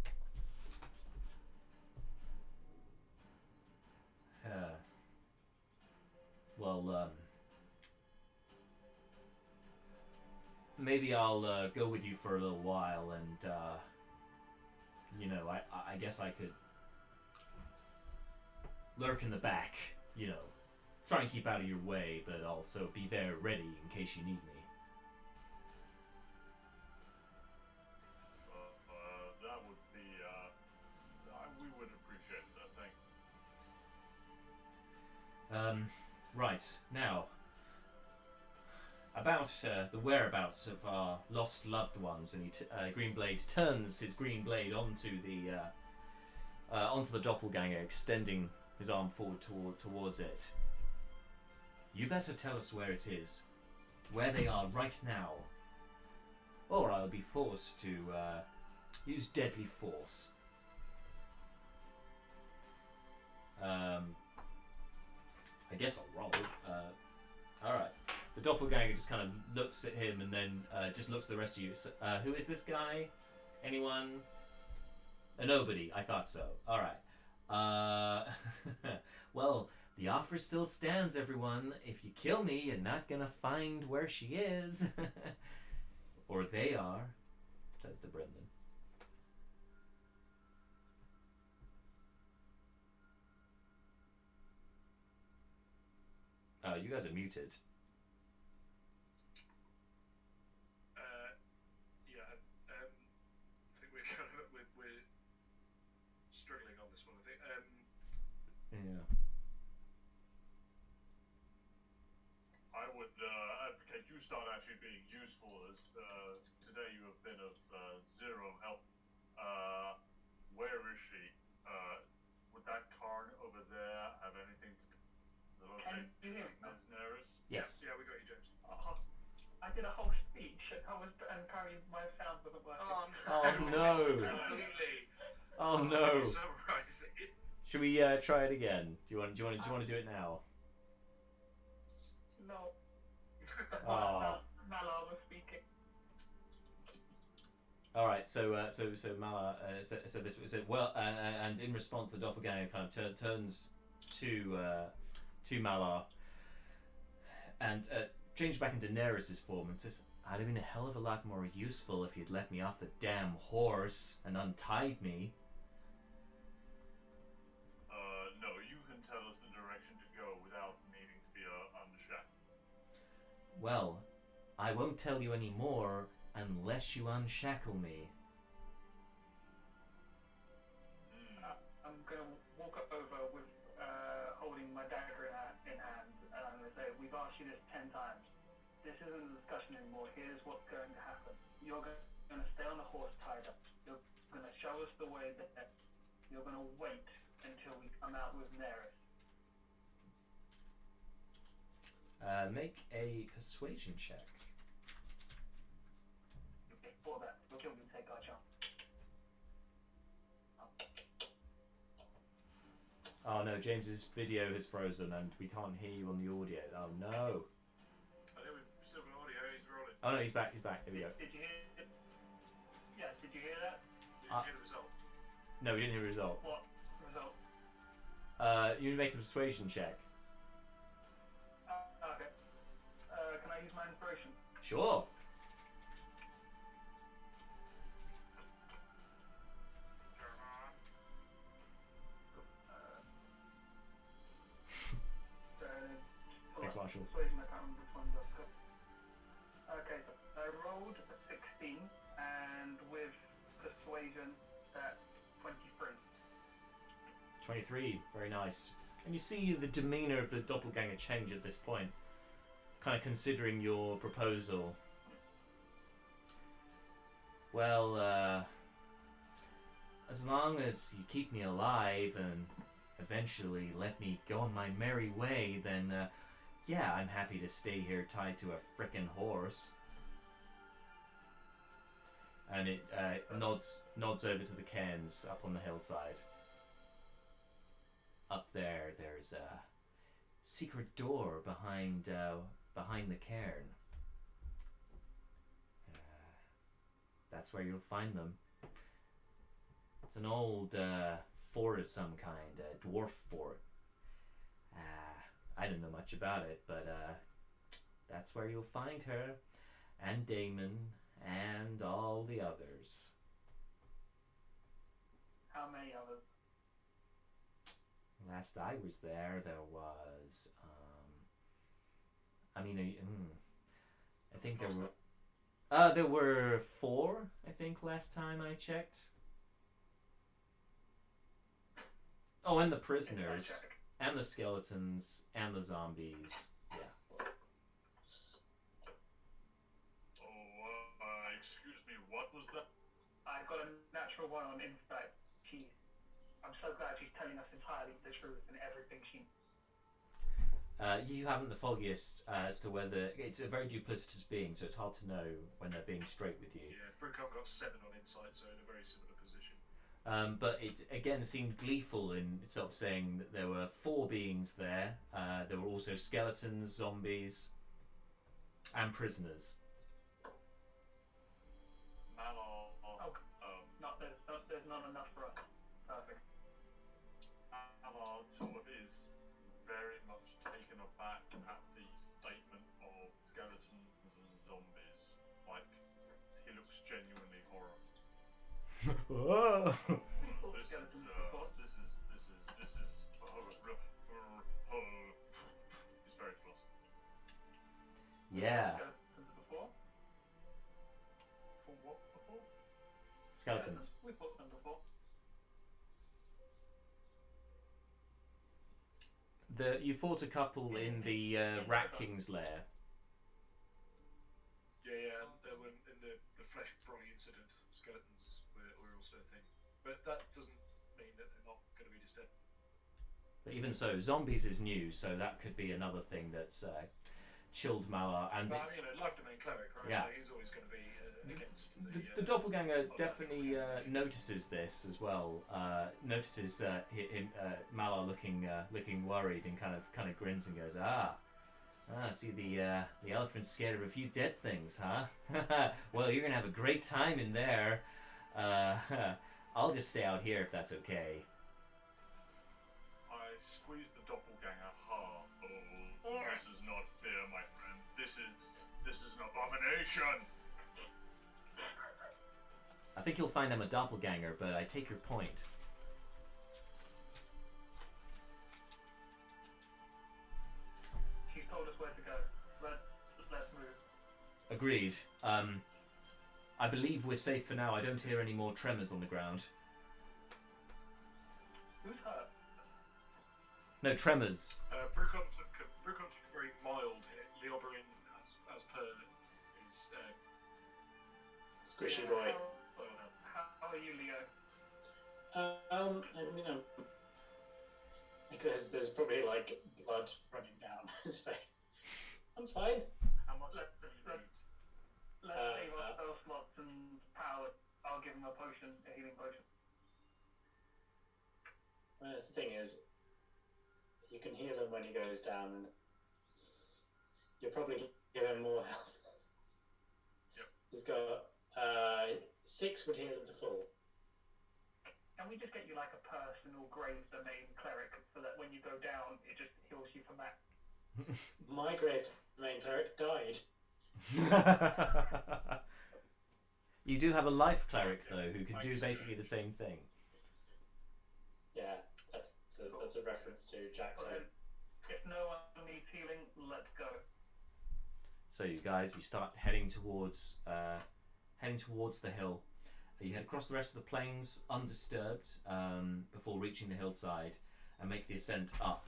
Maybe I'll go with you for a little while, and I guess I could lurk in the back, try and keep out of your way, but also be there ready in case you need me. That would be, we would appreciate that, thank you. Right, now, about the whereabouts of our lost loved ones, and Greenblade turns his green blade onto the Doppelganger, extending his arm forward towards it. You better tell us where it is, where they are right now, or I'll be forced to use deadly force. I guess I'll roll. Alright. The doppelganger just kind of looks at him and then just looks at the rest of you. So, who is this guy? Anyone? Nobody. I thought so. Alright. Well, the offer still stands, everyone. If you kill me, you're not gonna find where she is. Or they are, says to Brendan. Oh, you guys are muted. Yeah, I think we're kind of we're struggling on this one. I think. Yeah. I would advocate you start actually being useful, as today you have been of zero help. Where is she? Would that Karn over there have anything to do with the location of Ms. Naeris? Yes. Yeah, we got you, James. I did a whole speech and my sound wasn't working. Oh no! Completely. Oh no! Summarize it. Should we try it again? Do you want to do it now? No. Oh. Mala was speaking. All right. So Mala said this. Said well, and in response, the doppelganger kind of turns to Mala and changed back into Naeris' form and says, "I'd have been a hell of a lot more useful if you'd let me off the damn horse and untied me." No, you can tell us the direction to go without needing to be unshackled. Well, I won't tell you any more unless you unshackle me. I'm gonna walk over with holding my dagger in hand, and I'm gonna say, "We've asked you this 10 times. This isn't a discussion anymore. Here's what's going to happen. You're gonna stay on the horse tied up. You're gonna show us the way there. You're gonna wait until we come out with Naeris." Make a persuasion check. Before that, until we take our chance. Oh no, James's video is frozen and we can't hear you on the audio. Oh no. I think we've still got audio. He's rolling. Oh no, he's back. Here we go. Did you hear it? Yeah, did you hear that? Did you hear the result? No, we didn't hear the result. What result? You make a persuasion check. Okay. Can I use my inspiration? Sure. Thanks, Marshall. Persuasion, I can't remember which ones I've got. Okay, so I rolled a 16, and with persuasion, that's 23. 23, very nice. And you see the demeanour of the doppelganger change at this point, kind of considering your proposal. Well, as long as you keep me alive and eventually let me go on my merry way, then yeah, I'm happy to stay here tied to a frickin' horse. And it nods over to the cairns up on the hillside. Up there, there's a secret door behind the cairn. That's where you'll find them. It's an old fort of some kind, a dwarf fort. I don't know much about it, but that's where you'll find her, and Damon, and all the others. How many others? Last I was there was, I think there were 4, I think, last time I checked. Oh, and the prisoners, and the skeletons, and the zombies. Yeah. Oh, excuse me, what was that? I got a natural 1 on insight. I'm so glad she's telling us entirely the truth and everything she. You haven't the foggiest as to whether it's a very duplicitous being, so it's hard to know when they're being straight with you. Yeah, Brincom got 7 on insight, so in a very similar position. But it again seemed gleeful in sort of saying that there were 4 beings there. There were also skeletons, zombies, and prisoners. Malor, There's not enough for us. Perfect. Malor sort of is very much taken aback at the statement of skeletons and zombies. Like, he looks genuinely horrified. He's very close. Yeah, Before? For what before? skeletons. We fought them before. You fought a couple in the Rat King's lair. Yeah, and when in the flesh brolly incident, skeletons were also a thing. But that doesn't mean that they're not going to be disturbed. But even so, zombies is new, so that could be another thing that's chilled Malar. And But it's, life domain cleric, right? Yeah. He's always going to be against the Doppelganger definitely notices this as well. Notices him, Malar looking worried and kind of grins and goes, see the elephant's scared of a few dead things, huh? Well, you're gonna have a great time in there. I'll just stay out here if that's okay. I squeeze the doppelganger hard. Oh, this is not fair, my friend. This is an abomination. I think you'll find I'm a doppelganger, but I take your point. She's told us where to go. Let's move. Agreed. I believe we're safe for now. I don't hear any more tremors on the ground. Who's hurt? No tremors. Brucon took very mild hit. Leoberin, as per, is Squishy boy. How are you, Leo? There's probably like blood running down his face. I'm fine. How much Let's do you need? save our spell slots and power. I'll give him a potion, a healing potion. Well, the thing is, you can heal him when he goes down, and you'll probably give him more health. Yep. He's got 6 would heal him to full. Can we just get you like a personal grave domain cleric so that when you go down, it just heals you from that? My grave domain cleric died. You do have a life cleric though, who can do basically the same thing. Yeah, that's a reference to Jackson. Okay. If no one needs healing, let's go. So you guys, you start heading towards the hill. You head across the rest of the plains undisturbed before reaching the hillside and make the ascent up.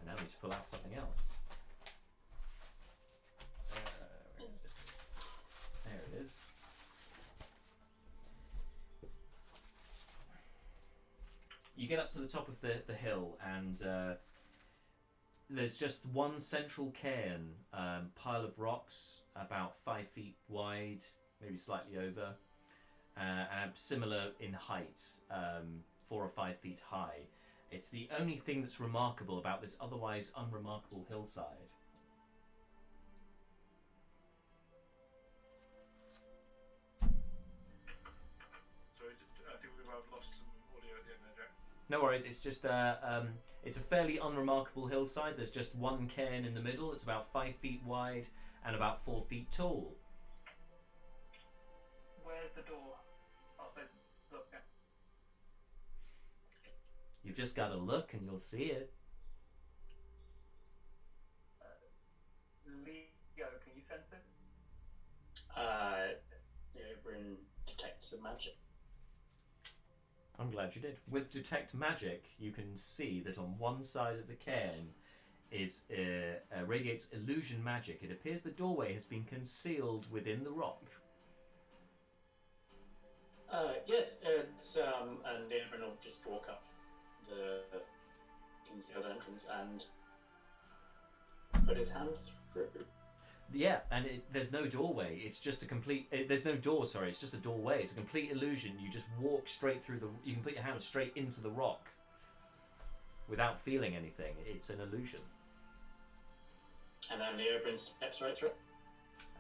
And now we just pull out something else. Where is it? There it is. You get up to the top of the hill and there's just one central cairn, pile of rocks about 5 feet wide, maybe slightly over, and similar in height, 4 or 5 feet high. It's the only thing that's remarkable about this otherwise unremarkable hillside. Sorry, I think we might have lost some audio at the end there, Jack. No worries, it's just it's a fairly unremarkable hillside. There's just one cairn in the middle. It's about 5 feet wide and about 4 feet tall. Where's the door? I'll say, look. You've just got to look and you'll see it. Leo, can you sense it? Oberon detects some magic. I'm glad you did. With Detect Magic, you can see that on one side of the cairn is radiates illusion magic. It appears the doorway has been concealed within the rock. Yes, it's and Oberon will just walk up the concealed entrance and put his hand through. Yeah, and there's no doorway. It's just a complete. There's no door. Sorry, it's just a doorway. It's a complete illusion. You just walk straight through the. You can put your hand straight into the rock without feeling anything. It's an illusion. And then the open steps right through.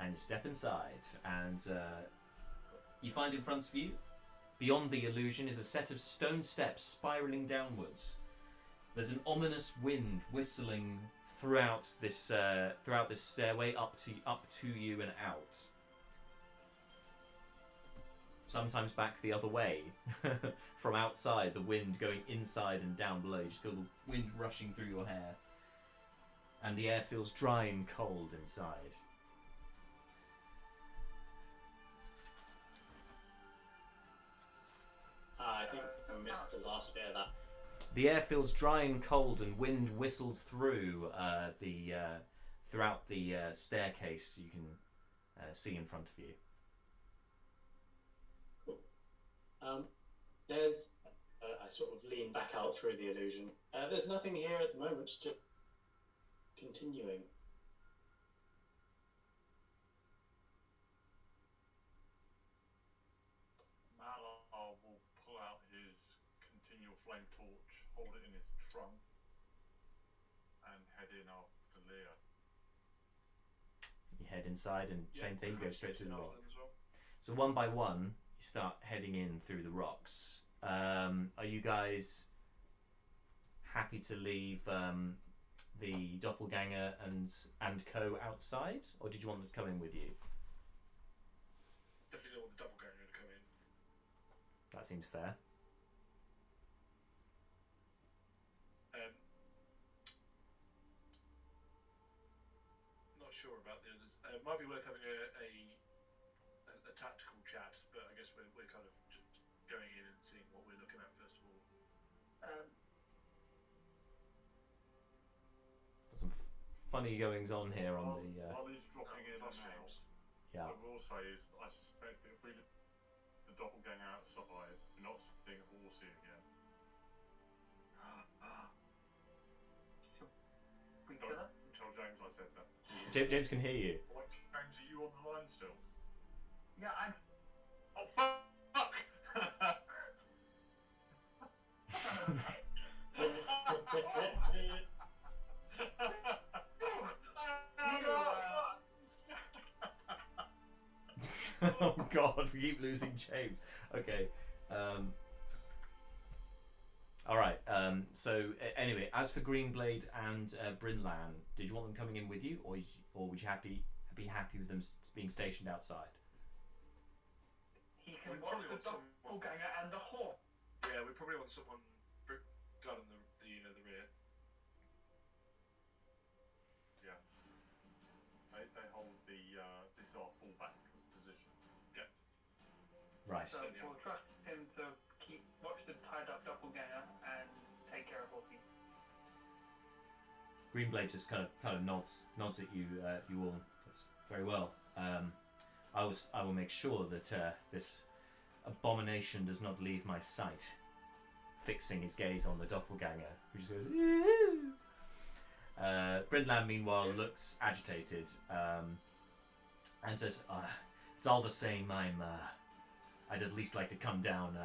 And you step inside, and you find in front of you, beyond the illusion, is a set of stone steps spiraling downwards. There's an ominous wind whistling throughout this stairway up to you and out. Sometimes back the other way, from outside, the wind going inside and down below. You just feel the wind rushing through your hair, and the air feels dry and cold inside. I think I missed the last bit of that. The air feels dry and cold, and wind whistles through throughout the staircase you can see in front of you. There's... I sort of lean back out through the illusion. There's nothing here at the moment, just continuing. Malar will pull out his continual flame torch, hold it in his trunk, and head in after Leah. You head inside, and same thing, go straight through the rock. As well. So one by one, you start heading in through the rocks. Are you guys happy to leave the Doppelganger and co outside, or did you want them to come in with you? Definitely don't want the Doppelganger to come in. That seems fair. Not sure about the others. Might be worth having a tactical chat, but I guess we're kind of just going in and seeing what we're looking at first of all. Got some funny goings on here on the. While he's dropping in and Plus out, James. Yeah. what I will say is I suspect that if we leave the Doppelganger outside, we're not seeing Horsey again. We kill her? Tell James I said that. James can hear you. What, James, are you on the line still? Yeah, I'm. Oh, fuck! Oh God, we keep losing James. Okay. All right. So anyway, as for Greenblade and Brynland, did you want them coming in with you, or would you be happy with them being stationed outside? He can We watch probably the want someone- Doppelganger and the horse. Yeah, we probably want someone guarding the rear. Yeah. They hold the this is our fallback position. Right. So we'll trust him to watch the tied up Doppelganger and take care of Horsey. Greenblade just kind of nods at you. You all. That's very well. I will make sure that this abomination does not leave my sight. Fixing his gaze on the Doppelganger, who just goes. Ew. Brindland, meanwhile, looks agitated and says, "It's all the same. I'd at least like to come down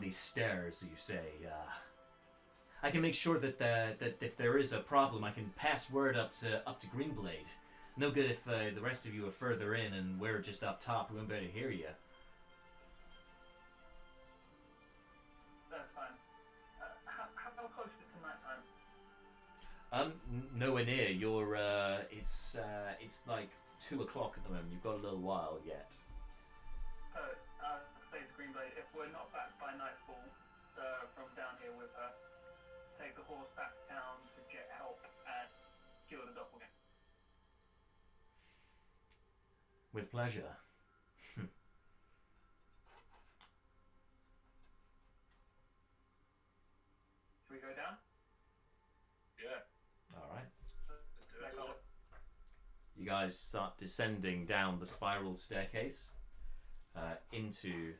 these stairs. You say. I can make sure that if there is a problem, I can pass word up to Greenblade. No good if the rest of you are further in and we're just up top. We won't be able to hear you." That's fine. How close is it to night time? Nowhere near. You're. It's like 2 o'clock at the moment. You've got a little while yet. So, says Greenblade, if we're not back by nightfall from down here with her, take the horse back down to get help and kill the Doppelganger. With pleasure. Should we go down? Yeah, All right. let's do it. Like, You guys start descending down the spiral staircase into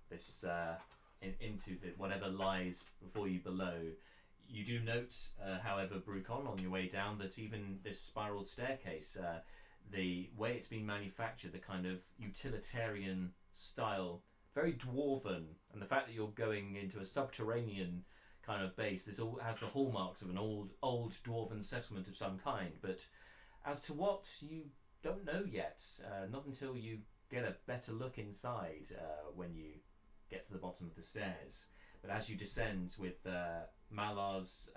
this into whatever lies before you below. You do note, however, Brucon, on your way down, that even this spiral staircase, the way it's been manufactured, the kind of utilitarian style, very dwarven, and the fact that you're going into a subterranean kind of base, this all has the hallmarks of an old dwarven settlement of some kind. But as to what, you don't know yet, not until you get a better look inside when you get to the bottom of the stairs. But as you descend with Malar's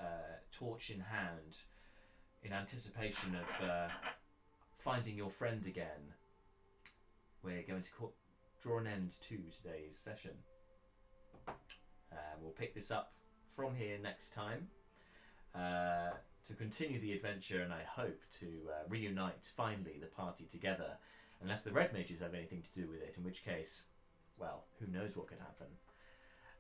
torch in hand, in anticipation of finding your friend again, we're going to draw an end to today's session. We'll pick this up from here next time to continue the adventure, and I hope to reunite finally the party together, unless the Red Mages have anything to do with it, in which case, well, who knows what could happen.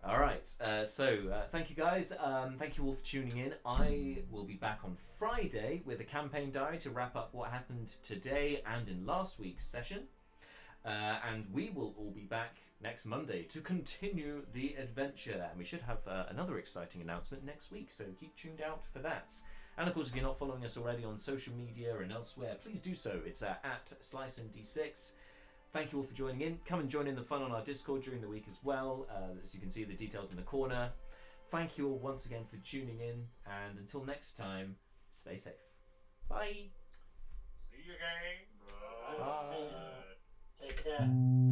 Alright, so thank you guys, thank you all for tuning in. I will be back on Friday with a campaign diary to wrap up what happened today and in last week's session. And we will all be back next Monday to continue the adventure. And we should have another exciting announcement next week, so keep tuned out for that. And of course, if you're not following us already on social media and elsewhere, please do so. It's at slice&d6. Thank you all for joining in. Come and join in the fun on our Discord during the week as well. As you can see, the details in the corner. Thank you all once again for tuning in. And until next time, stay safe. Bye. See you again. Bye. Take care.